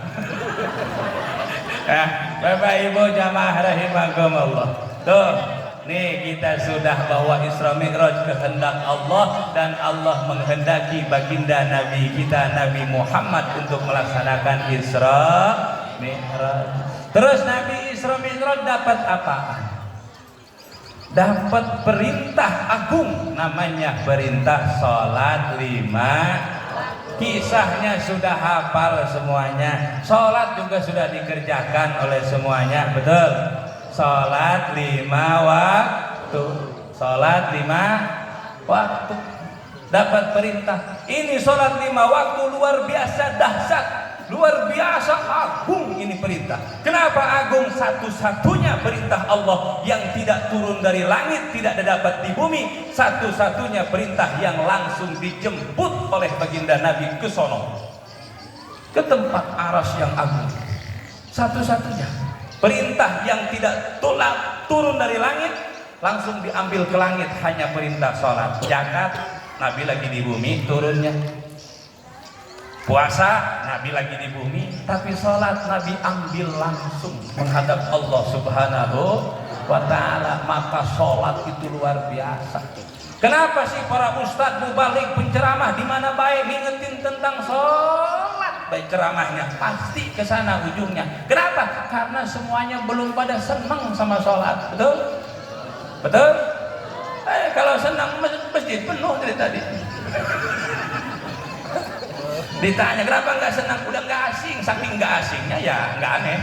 Bapak Ibu jamaah rahimakumullah. Tuh, nih kita sudah bawa Isra Mi'raj kehendak Allah dan Allah menghendaki baginda Nabi kita Nabi Muhammad untuk melaksanakan Isra Mi'raj. Terus Nabi Isra Mi'raj dapat apa? Dapat perintah agung, namanya perintah sholat 5. Kisahnya sudah hafal semuanya. Sholat juga sudah dikerjakan oleh semuanya, betul? Sholat 5 waktu. Sholat 5 waktu. Dapat perintah. Ini sholat 5 waktu luar biasa dahsyat, luar biasa agung ini perintah. Kenapa agung? Satu-satunya perintah Allah yang tidak turun dari langit, tidak dapat di bumi. Satu-satunya perintah yang langsung dijemput oleh baginda Nabi ke sono, ke tempat aras yang agung. Satu-satunya perintah yang tidak turun dari langit, langsung diambil ke langit, hanya perintah sholat. Zakat, Nabi lagi di bumi turunnya. Puasa, Nabi lagi di bumi, tapi sholat Nabi ambil langsung menghadap Allah Subhanahu wa ta'ala. Maka sholat itu luar biasa. Kenapa sih para ustadz mubalik penceramah di mana baik ngingetin tentang sholat, baik ceramahnya pasti ke sana ujungnya. Kenapa? Karena semuanya belum pada senang sama sholat, betul? Betul? Kalau senang masjid penuh dari tadi. Ditanya kenapa nggak senang, udah nggak asing, saking nggak asingnya ya nggak aneh.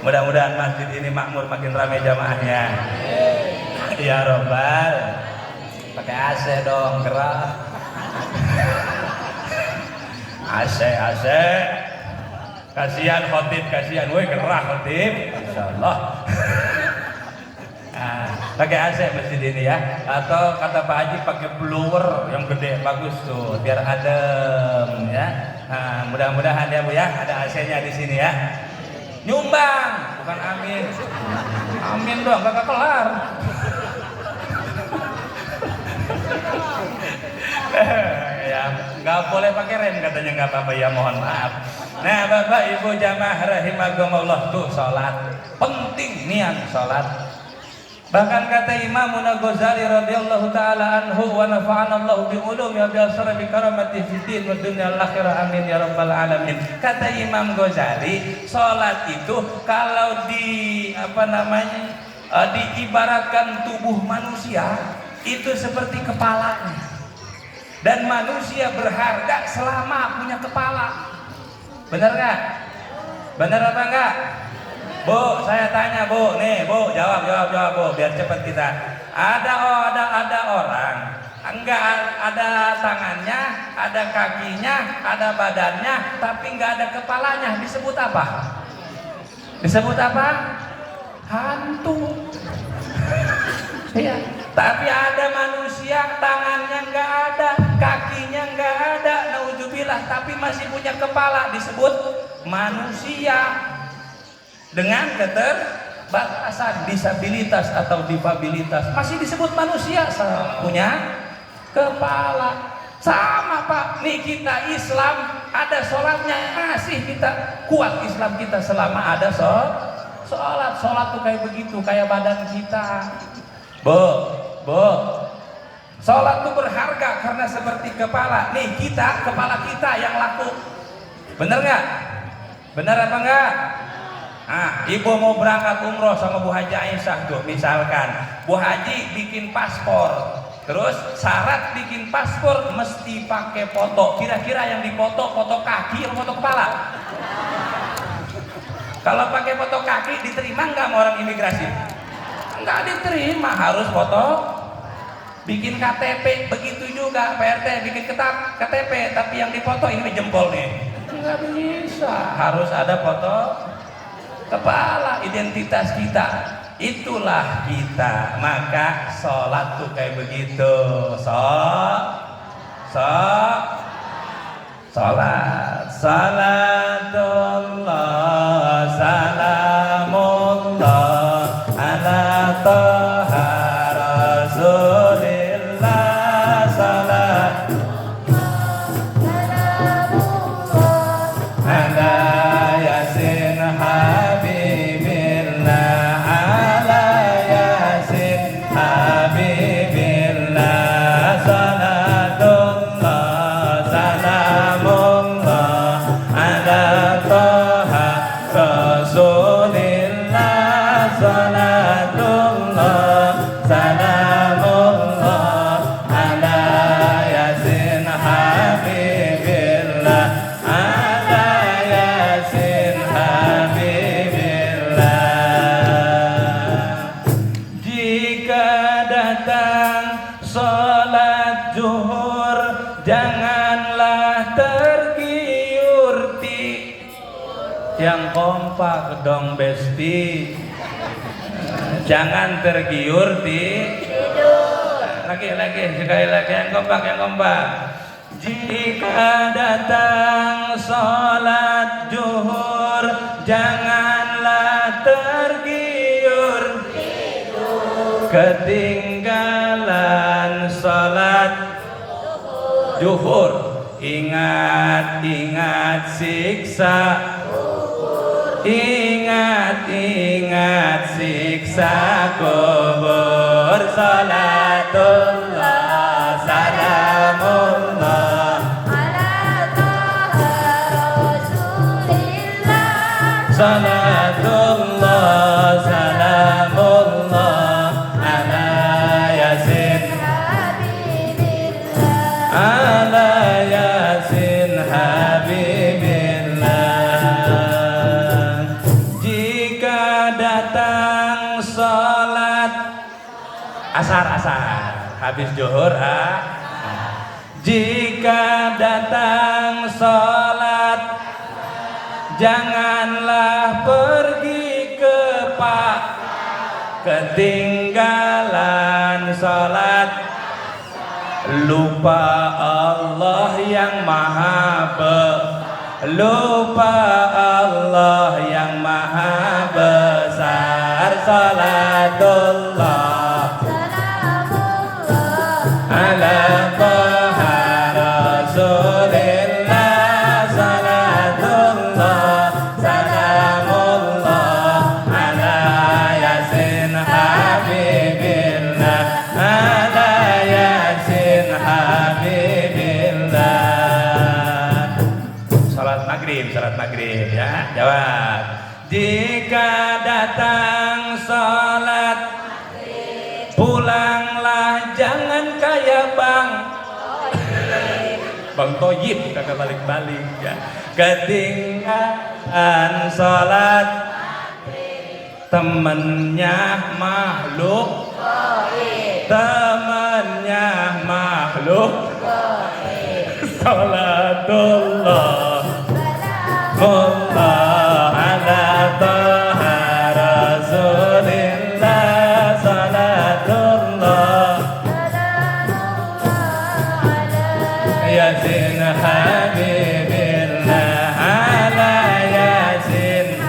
Mudah-mudahan masjid ini makmur, makin ramai jamaahnya. Ya Robbal, pakai AC dong, gerah. AC. Kasihan khotib, kasihan, woi gerah khotib, insyaallah. Pakai AC masjid ini ya, atau kata Pak Haji pakai blower yang gede, bagus tuh, biar adem ya. Mudah-mudahan ya Bu ya, ada AC-nya di sini ya. Nyumbang, bukan amin. Amin dong, kakak kelar. Ya, nggak boleh pakai rem katanya, nggak apa-apa ya, mohon maaf. Nah, Bapak Ibu jamaah rahimakumullah, tuh sholat penting, niat sholat. Bahkan kata Imam Ghazali radhiyallahu taala anhu, wa nafa'ana Allah bi ulumi wa bi asrar bi karamati fid din wa dunya al akhirah, amin ya rabbal alamin. Kata Imam Ghazali, salat itu kalau diibaratkan tubuh manusia itu seperti kepalanya. Dan manusia berharga selama punya kepala. Benar enggak? Benar apa enggak? Bu, saya tanya Bu, nih Bu, jawab Bu, biar cepat kita. Ada orang, enggak ada tangannya, ada kakinya, ada badannya, tapi enggak ada kepalanya. Disebut apa? Disebut apa? Hantu. Iya. Tapi ada manusia, tangannya enggak ada, kakinya enggak ada, naudzubillah, tapi masih punya kepala, disebut manusia. Dengan keterbatasan, disabilitas atau difabilitas, masih disebut manusia, punya kepala. Sama Pak, nih kita Islam ada sholatnya, masih kita kuat Islam kita selama ada sholat. Sholat tuh kayak begitu, kayak badan kita. Bu, sholat tuh berharga karena seperti kepala. Nih kita, kepala kita yang laku. Bener nggak? Bener apa enggak? Ibu mau berangkat umroh sama Bu Haji Aisyah tuh, misalkan Bu Haji bikin paspor, Terus syarat bikin paspor mesti pakai foto. Kira-kira yang dipoto foto kaki atau foto kepala? Kalau pakai foto kaki diterima nggak sama orang imigrasi? Nggak diterima, harus foto. Bikin KTP begitu juga, PRT bikin KTP, tapi yang dipoto ini jempol nih. Nggak bisa, harus ada foto kepala, identitas kita. Itulah kita. Maka sholat tuh kayak begitu. Sholat. Salatullah salamullah ala taha rasulillah. Salat ala yasin habibillah. Ala yasin habibillah. Salatullah salamullah ala taha rasulillah. Salatullah salamullah ala yasin habibillah. Ala yasin habibillah. Jika datang sholat zuhur, janganlah tergiur yang kompak dong besti. Jangan tergiur lagi sekali lagi yang kompak. Jika datang sholat zuhur, janganlah tergiur ketinggalan sholat zuhur. Ingat siksa. Ingat siksa kubur. Salatullah salamullah ala taha rasulillah. Salatullah salamullah ala yasin habibillah. ala yasin habibillah. Jika datang sholat asar habis zuhur jika datang sholat, janganlah pergi ke ketinggalan sholat. Lupa Allah yang maha lupa Allah yang maha besar. Salatullah ala taha rasulillah. Salatullah salamullah ala yasin habibillah. Ala yasin habibillah. Salat maghrib ya, jawab. Jika datang salat pulanglah, jangan kayak Bang Toyib kagak balik-balik ya. Ketinggalan sholat, temennya makhluk, Salatullah Allah ala taha rasulillah. Salatullah yasin habibillah. Ala yasin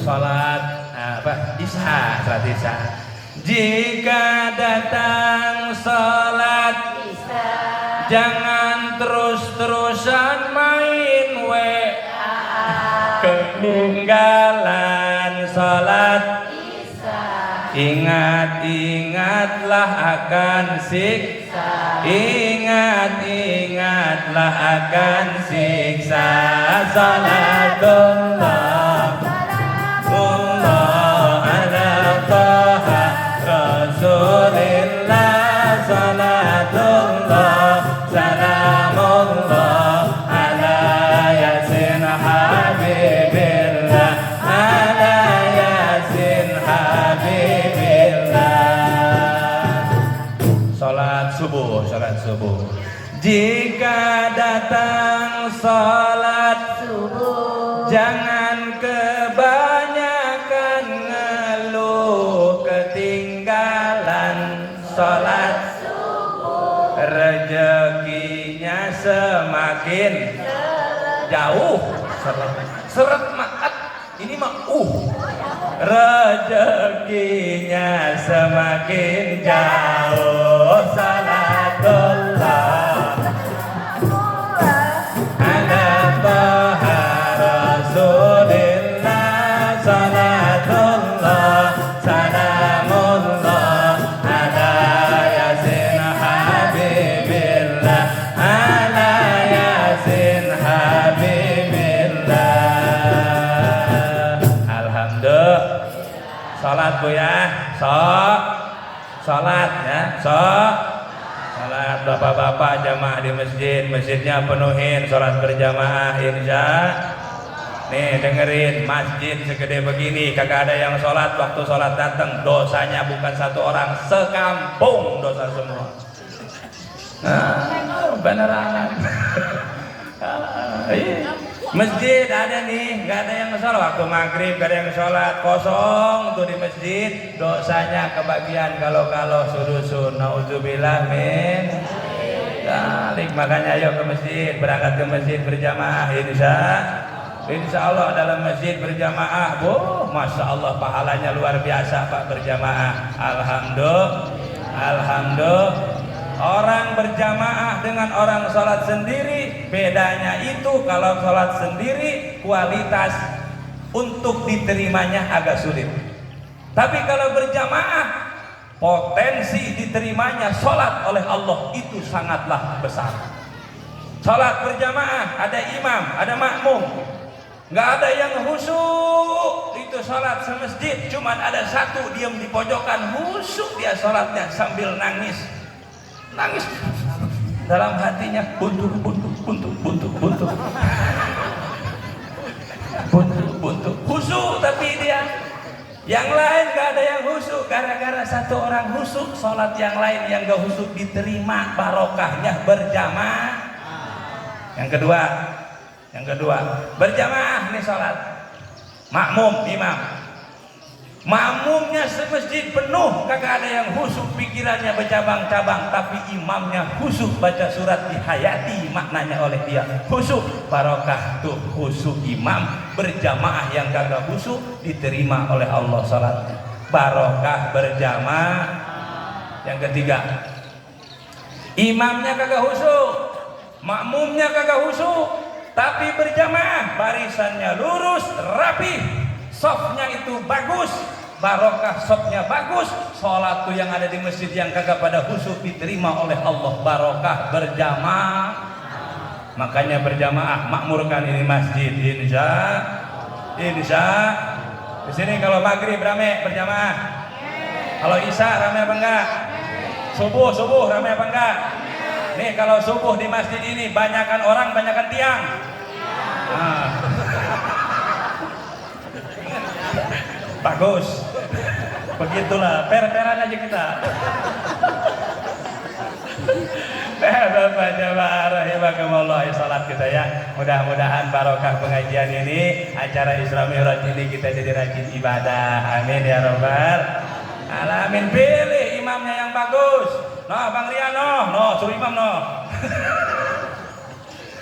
salat salat isya. Jika datang salat jangan terus-terusan main ketinggalan salat. Ingatlah akan siksa. Ingatlah akan siksa. Salatullah Allah ala taha Jika datang sholat subuh jangan kebanyakan ngeluh, ketinggalan sholat subuh rezekinya semakin jauh. Seret maat ini mah rezekinya semakin jauh. Salatullah ala taha rasulillah, salatullah salamullah ala yasin habibillah, ala yasin habibillah. Alhamdulillah. Salat Bu ya, salat ya, salat bapak-bapak jamaah di masjid, masjidnya penuhin salat berjamaah insya. Nih dengerin, masjid segede begini kagak ada yang salat, waktu salat datang dosanya bukan satu orang, sekampung dosa semua. Nah, beneran. Masjid ada nih, nggak ada yang sholat waktu maghrib, nggak ada yang sholat, kosong tuh di masjid, dosanya kebagian kalau suruh naudzubillah min dzalik. Makanya ayo ke masjid, berangkat ke masjid berjamaah insya Allah dalam masjid berjamaah, masya Allah pahalanya luar biasa Pak berjamaah. Alhamdulillah. Orang berjamaah dengan orang sholat sendiri, bedanya itu kalau sholat sendiri kualitas untuk diterimanya agak sulit. Tapi kalau berjamaah potensi diterimanya sholat oleh Allah itu sangatlah besar. Sholat berjamaah ada imam, ada makmum, nggak ada yang khusyuk. Itu sholat semasjid cuman ada satu diam di pojokan, khusyuk dia sholatnya sambil nangis dalam hatinya, buntu khusyuk, tapi dia yang lain gak ada yang khusyuk. Gara-gara satu orang khusyuk, sholat yang lain yang gak khusyuk diterima barokahnya berjamaah. Yang kedua berjamaah nih sholat makmum imam, makmumnya semasjid penuh, kagak ada yang khusyuk, pikirannya bercabang-cabang, tapi imamnya khusyuk baca surat dihayati maknanya oleh dia, khusyuk. Barokah tuh khusyuk imam berjamaah, yang kagak khusyuk diterima oleh Allah salatnya. Barokah berjamaah. Yang ketiga, imamnya kagak khusyuk, makmumnya kagak khusyuk, tapi berjamaah, barisannya lurus rapi, sofnya itu bagus, barokah sofnya bagus. Sholat tuh yang ada di masjid yang kagak pada khusyuk diterima oleh Allah. Barokah berjamaah. Makanya berjamaah, makmurkan ini masjid insya. Di sini kalau maghrib rame berjamaah, kalau isya rame apa enggak? Subuh rame apa enggak? Nih kalau subuh di masjid ini banyakan orang, banyakan tiang. Bagus, begitulah per-peran aja kita. Bapak jamaah rahimakumullah, salat kita ya. Mudah-mudahan barokah pengajian ini, acara Isra Mi'raj ini kita jadi rajin ibadah. Amin ya rabbal alamin. Pilih imamnya yang bagus. Bang Rian suruh imam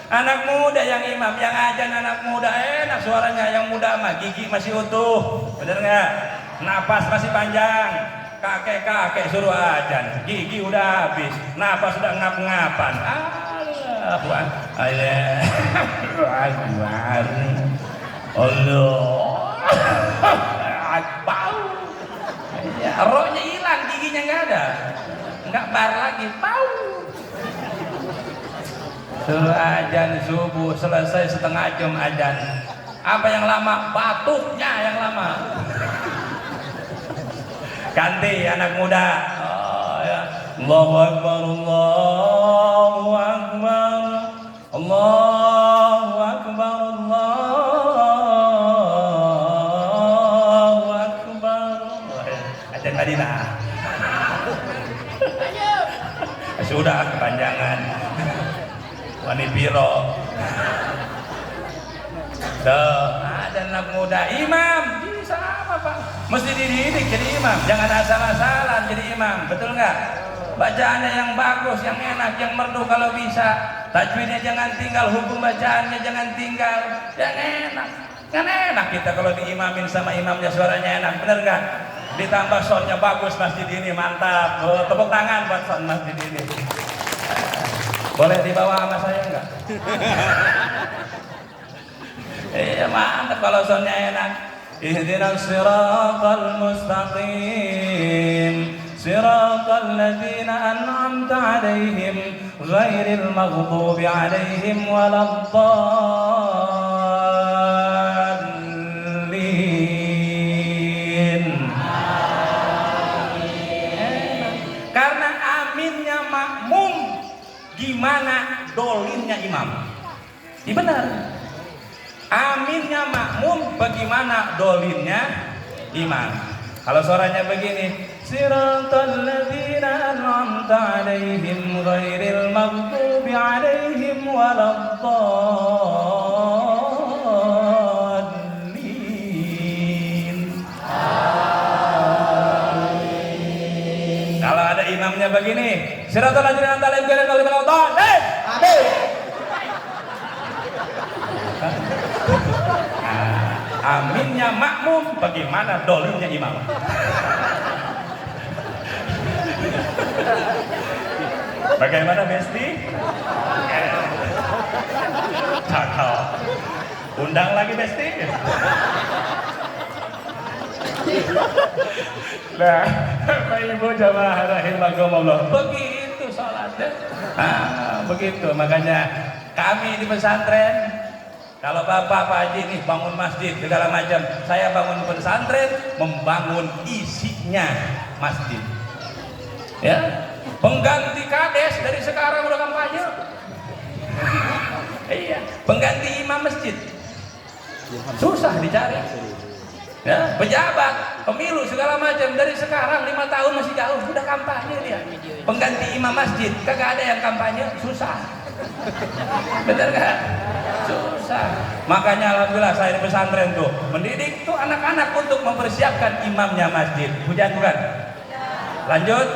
Anak muda yang imam, yang ajan anak muda, enak suaranya. Yang muda mah gigi masih utuh, bener nggak? Napas masih panjang. Kakek suruh ajan, gigi udah habis, napas sudah ngap-ngapan. Akbar. Rohnya hilang, giginya nggak ada, nggak bar lagi, bau. Suruh ajan subuh, selesai setengah jam ajan. Apa yang lama? Batuknya yang lama. Ganti anak muda. Ya. Allahu Akbar, Allahu Akbar, Allahu Akbar, Allahu Akbar. Ajan Madinah. Sudah kepanjangan. wani piro. Ada anak muda imam, bisa apa Pak? Mesti dididik jadi imam, jangan asal-asalan jadi imam, betul nggak? Bacaannya yang bagus, yang enak, yang merdu kalau bisa. Tajwidnya jangan tinggal, hukum bacaannya jangan tinggal, yang enak. Kan enak kita kalau diimamin sama imamnya suaranya enak, bener nggak? Ditambah soundnya bagus masjid ini, mantap. Oh, tepuk tangan buat sound masjid ini. Boleh dibawa sama saya nggak? Iya mantap kalau soundnya enak. Ihdinas siratal mustaqim, siratal ladzina an'amta 'alaihim ghairil maghdubi 'alaihim waladdallin. Karena aminnya makmum, gimana dolinnya imam? Ini benar. Aminnya makmum, bagaimana dolinnya imam? Kalau suaranya begini, siratal ladzina an'amta 'alaihim ghairil maghdubi 'alaihim waladdallin. Kalau ada imamnya begini, siratal ladzina an'amta 'alaihim ghairil maghdubi 'alaihim waladdallin. Amin. Aminnya makmum, bagaimana dolinnya imam? Bagaimana Besti? Cakal. Undang lagi Besti. Nah, Bapak Ibu jamaah rahimakumullah, begitu sholatnya. Begitu, makanya kami di pesantren, kalau Bapak Pak Haji nih bangun masjid segala macam, saya bangun pesantren membangun isinya masjid. Ya, pengganti kades dari sekarang udah kampanye. Iya, pengganti imam masjid susah dicari. Ya, pejabat, pemilu segala macam dari sekarang 5 tahun masih jauh, udah kampanye dia. Pengganti imam masjid kagak ada yang kampanye, susah. Bener gak? Susah. Makanya alhamdulillah saya di pesantren tuh mendidik tuh anak-anak untuk mempersiapkan imamnya masjid. Hujan bukan? Lanjut.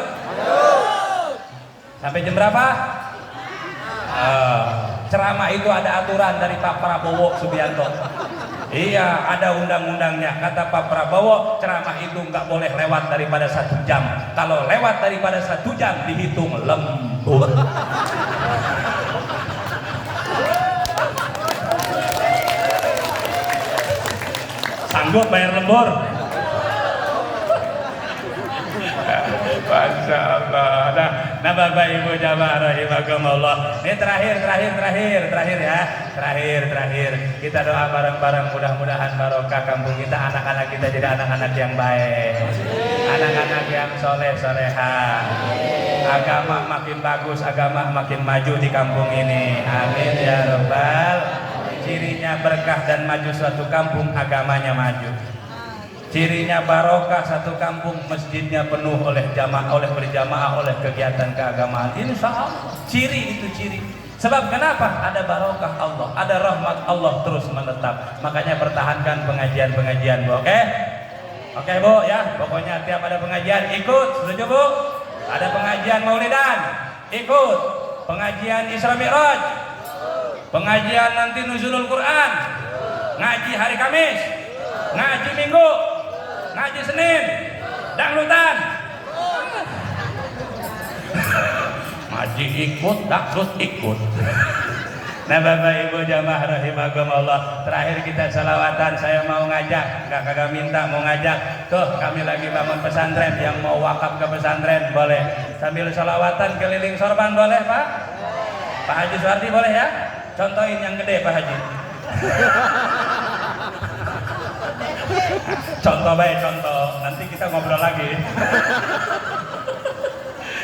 Sampai jam berapa? Ceramah itu ada aturan dari Pak Prabowo Subianto. Iya, ada undang-undangnya. Kata Pak Prabowo, ceramah itu nggak boleh lewat daripada 1 jam. Kalau lewat daripada 1 jam dihitung lembur. Sanggup bayar lembur? Masya Allah. Nah Bapak Ibu jamaah rahimakumullah. Ini terakhir ya. Terakhir. Kita doa bareng-bareng, mudah-mudahan barokah kampung kita, anak-anak kita jadi anak-anak yang baik, anak-anak yang soleh-soleha. Agama makin bagus, agama makin maju di kampung ini. Amin ya Rabbal. Cirinya berkah dan maju suatu kampung, agamanya maju. Cirinya barokah satu kampung, masjidnya penuh oleh jamaah, oleh berjamaah, oleh kegiatan keagamaan. Insya Allah, ciri itu ciri. Sebab kenapa? Ada barokah Allah, ada rahmat Allah terus menetap. Makanya pertahankan pengajian-pengajian, Bu. Oke? Oke, Bu ya. Pokoknya tiap ada pengajian ikut, setuju Bu? Ada pengajian Maulidan, ikut. Pengajian Isra Mi'raj, pengajian nanti Nuzulul Quran, ngaji hari Kamis, ngaji Minggu, ngaji Senin, dangdutan. Ngaji ikut, dangdut ikut. Nah Bapak Ibu jamaah rahimakumullah, terakhir kita salawatan. Saya mau ngajak, kagak minta, mau ngajak. Tuh kami lagi bangun pesantren, yang mau wakaf ke pesantren boleh. Sambil salawatan keliling sorban boleh Pak? Pak Haji Suwardi boleh ya? Contohin yang gede Pak Haji. Contoh baik, contoh. Nanti kita ngobrol lagi.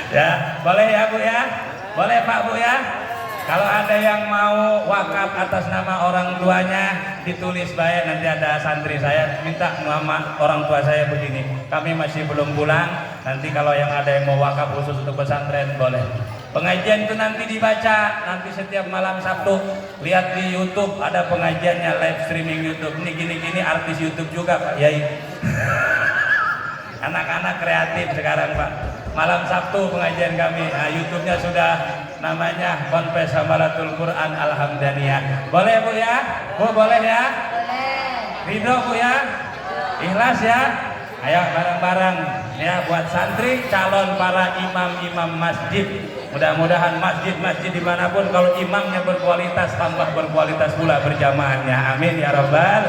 Ya, boleh ya Bu ya? Boleh Pak Bu ya? Kalau ada yang mau wakaf atas nama orang tuanya, ditulis baik, nanti ada santri saya minta nama orang tua saya begini. Kami masih belum pulang. Nanti kalau yang ada yang mau wakaf khusus untuk pesantren boleh. Pengajian itu nanti dibaca, nanti setiap malam Sabtu. Lihat di YouTube ada pengajiannya, live streaming YouTube. Ini gini-gini artis YouTube juga Pak Yai. Anak-anak kreatif sekarang Pak. Malam Sabtu pengajian kami. Nah, YouTube-nya sudah namanya Konfes Hamalatul Quran Alhamdulillah. Boleh Bu ya? Bu boleh ya? Boleh. Ridho Bu ya? Ikhlas ya? Ayo bareng-bareng ya buat santri calon para imam-imam masjid. Mudah-mudahan masjid-masjid dimanapun kalau imamnya berkualitas tambah berkualitas pula berjamaahnya. Amin ya Rabbal.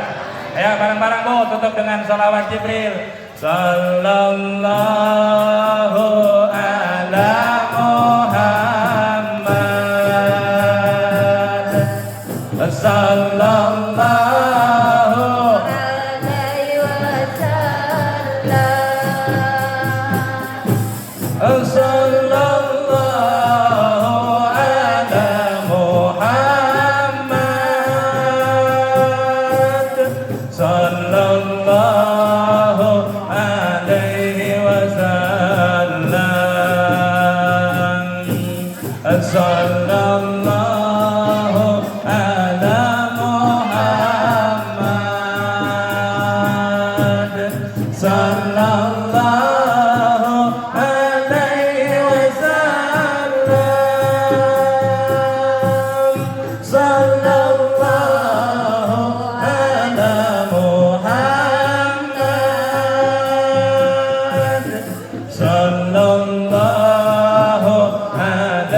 Ayo bareng-bareng Bu, tutup dengan sholawat Jibril. Sallallahu ala Muhammad. Sallallahu Alaihi wasallam. Sallallahu ala Muhammad. Sallallahu alaihi wasallam. Sallallahu ala Muhammad. Sallallahu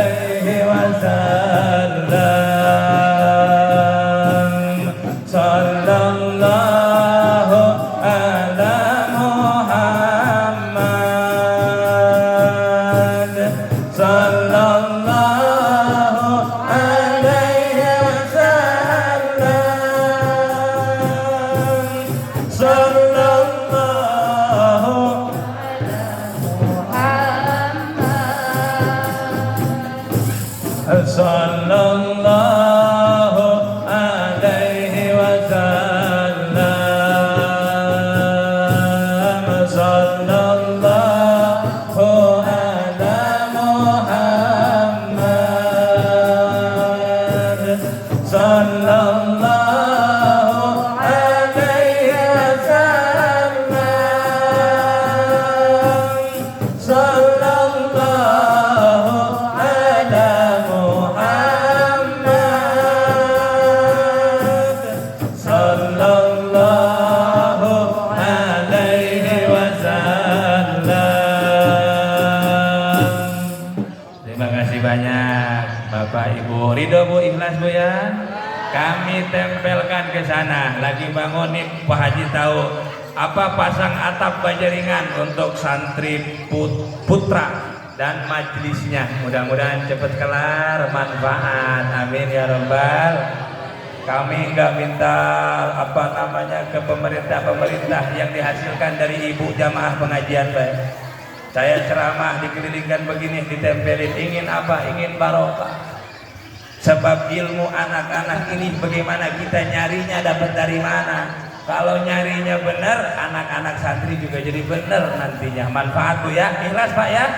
alaihi wasallam. Sallallahu ala Muhammad. Sallallahu alaihi wasallam. Sallallahu ala Muhammad. Sallallahu alaihi wasallam. Sallallahu sallallahu alaihi wasallam. Sallallahu ala Muhammad. Sallallahu alaihi wasallam. Sallallahu ala Muhammad. Sallallahu alaihi wasallam. Terima kasih banyak Bapak Ibu. Ridho Bu, ikhlas Bu ya. Kami tempelkan ke sana. Lagi bangun nih Pak Haji tahu apa pasang atap Bajaringan untuk santri putra dan majelisnya. Mudah-mudahan cepat kelar manfaat. Amin ya Rabbal. Kami nggak minta apa namanya ke pemerintah yang dihasilkan dari ibu jamaah pengajian baik. Saya ceramah dikelilingkan begini ditempelin, ingin apa? Ingin barokah. Sebab ilmu anak-anak ini bagaimana kita nyarinya, dapat dari mana? Kalau nyarinya benar, anak-anak santri juga jadi benar nantinya. Manfaat Bu ya, ikhlas Pak ya.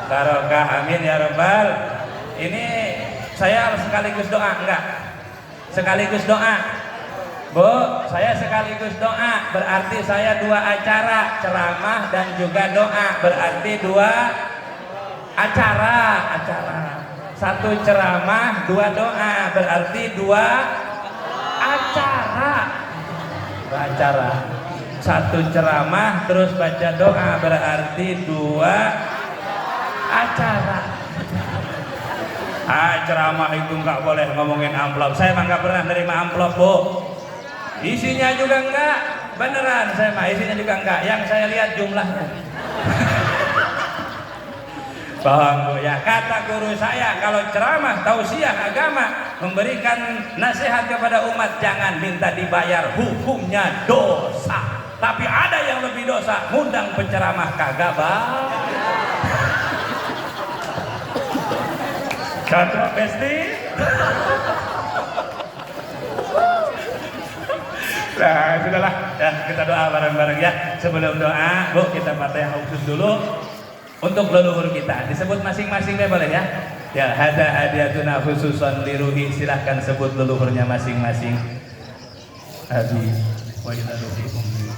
Barokah, amin ya Rabbal. Ini saya sekaligus doa, enggak? Sekaligus doa. Bu, saya sekaligus doa. Berarti saya dua acara, ceramah dan juga doa. Berarti dua acara. Satu ceramah, dua doa. Berarti dua acara. Satu ceramah terus baca doa, berarti dua acara. Ceramah itu nggak boleh ngomongin amplop. Saya mah nggak pernah nerima amplop Bu. Isinya juga enggak, beneran saya mah isinya juga enggak. Yang saya lihat jumlahnya. Paham Bu ya, kata guru saya kalau ceramah tausiah agama memberikan nasihat kepada umat jangan minta dibayar, hukumnya dosa. Tapi ada yang lebih dosa, ngundang penceramah kagak bayar. Contoh pesti. Nah, sudahlah, ya, kita doa bareng-bareng ya. Sebelum doa, Bu, kita Fatihah khusus dulu untuk leluhur kita. Disebut masing-masing deh boleh ya. Ya, hada hadiatuna khususan liruhi, silahkan sebut leluhurnya masing-masing. Abi wa ila ruhi ummi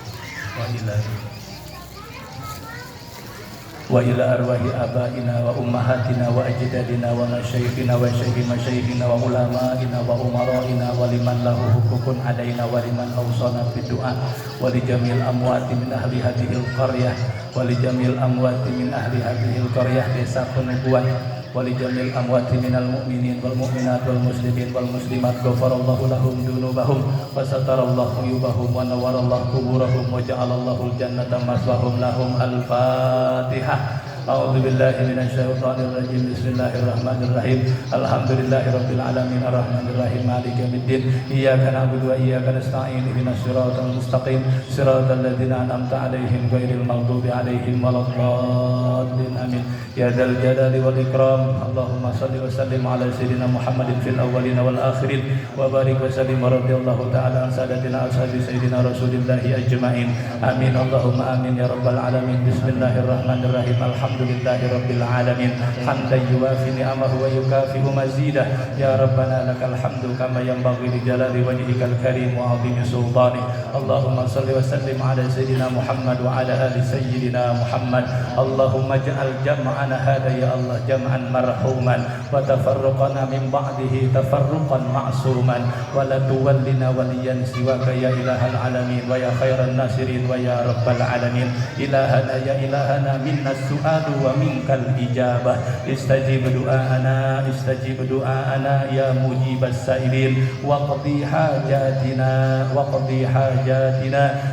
wa ila arwahi abaina wa ummahatina wa ajdadina wa masyayikhina wa masyayikhina wa ulama'ina wa umaraina wa liman lahu hukukun adaina wa liman awsana fid du'a wa li jamil amwati min ahli hadhil qaryah wa li jamil amwati min ahli hadhil qaryah desa Penubuan wa li jamil amwati minal mu'minin wal mu'minat wal muslimin wal muslimat ghafarallahu lahum dunubahum wa satarallahu yubahum wa nawarallahu kuburahum wa ja'alallahu jannata maswahum lahum. Al-Fatihah. A'udzu billahi minasy syaithanir rajim. Bismillahirrahmanirrahim. Alhamdulillahirabbil alamin arrahmanir rahim maliki yaumiddin. Iyyaka na'budu wa iyyaka nasta'in. Ihdinas siratal mustaqim. Siratal ladzina an'amta 'alaihim ghairil maghdubi 'alaihim waladdallin. Amin. Ya dzal jalali wal ikram. Allahumma shalli wa sallim 'ala sayyidina Muhammadin fil awwalin wal akhirin wa barik wa sallim radhiyallahu ta'ala an sadatina ashabi sayyidina Rasulillah ajma'in. Amin. Allahumma amin ya rabbal alamin. Bismillahirrahmanirrahim. Alhamdulillahirabbil alamin. Hamdan yuwafi ni'amahu wa yukafi'u mazidah. Ya rabbana lakal hamdu kama yanbaghi li jalali wajhikal karim wa 'azimi sultanik. Allahumma shalli wa sallim 'ala sayyidina Muhammad wa 'ala ali sayyidina Muhammad. Allahumma ij'al jam'ana hada ya Allah jam'an marhuman wa tafarruqana min ba'dihi tafarruqan ma'suman wa la tuwallina waliyan siwaka ya ilahal alamin wa ya khairan nasirin wa ya rabbal alamin. Ilahana ya ilahana minnas su'al wa minkal ijabah. Istajib du'aana ya mujibas sa'ilin wa qadi hajatina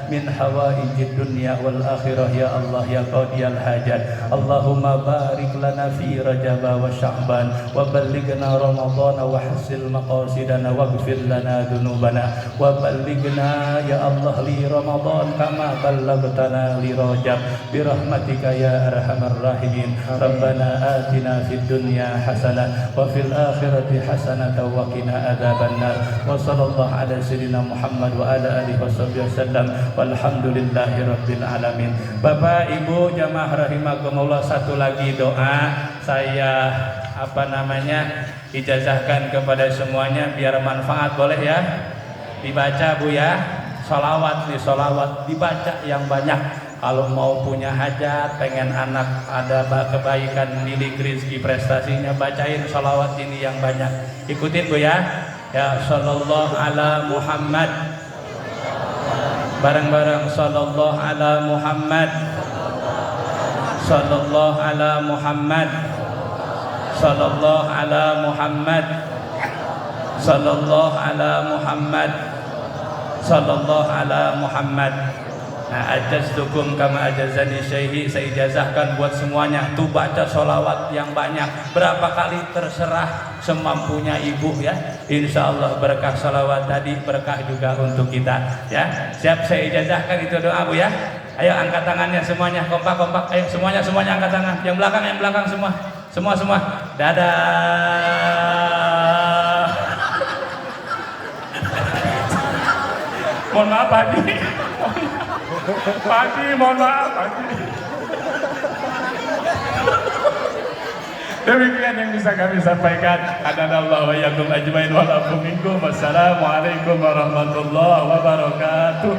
min hawaijid dunya wal akhirah ya Allah ya qadiyal hajat. Allahumma barik lana fi Rajab wa Sya'ban wa ballighna Ramadan wa hasil maqasidana waghfir lana dunubana wa ballighna ya Allah li Ramadan kama ballaghtana li Rajab bi rahmatika ya arhamar rahimin. Rabbana atina fid dunya hasanah wa fil akhirati hasanah wa qina adzabannar. Wa sallallahu ala sayyidina Muhammad wa ala alihi wasallam walhamdulillahi rabbil alamin. Bapak Ibu jamaah rahimakumullah, satu lagi doa saya ijazahkan kepada semuanya biar manfaat, boleh ya dibaca Bu ya. Sholawat dibaca yang banyak. Kalau mau punya hajat, pengen anak ada kebaikan, milik rezeki prestasinya, bacain sholawat ini yang banyak. Ikutin Bu ya. Ya sallallahu ala Muhammad. Bareng-bareng sallallahu ala Muhammad. Sallallahu ala Muhammad. Sallallahu ala Muhammad. Sallallahu ala Muhammad. Sallallahu ala Muhammad. Nah, ajaztukum kama ajazani syaihi, saya ijazahkan buat semuanya tuh baca sholawat yang banyak. Berapa kali terserah semampunya ibu ya. Insya Allah berkah sholawat tadi, berkah juga untuk kita ya. Siap, saya ijazahkan itu doa Bu ya. Ayo angkat tangannya semuanya, kompak. Ayo semuanya angkat tangan. Yang belakang semua. Dadah. Mohon maaf Haji, mohon maaf Haji. Demikian yang bisa kami sampaikan. Hadanallahu wa iyyakum ajmain wa lakum minkum. Wassalamualaikum warahmatullahi wabarakatuh.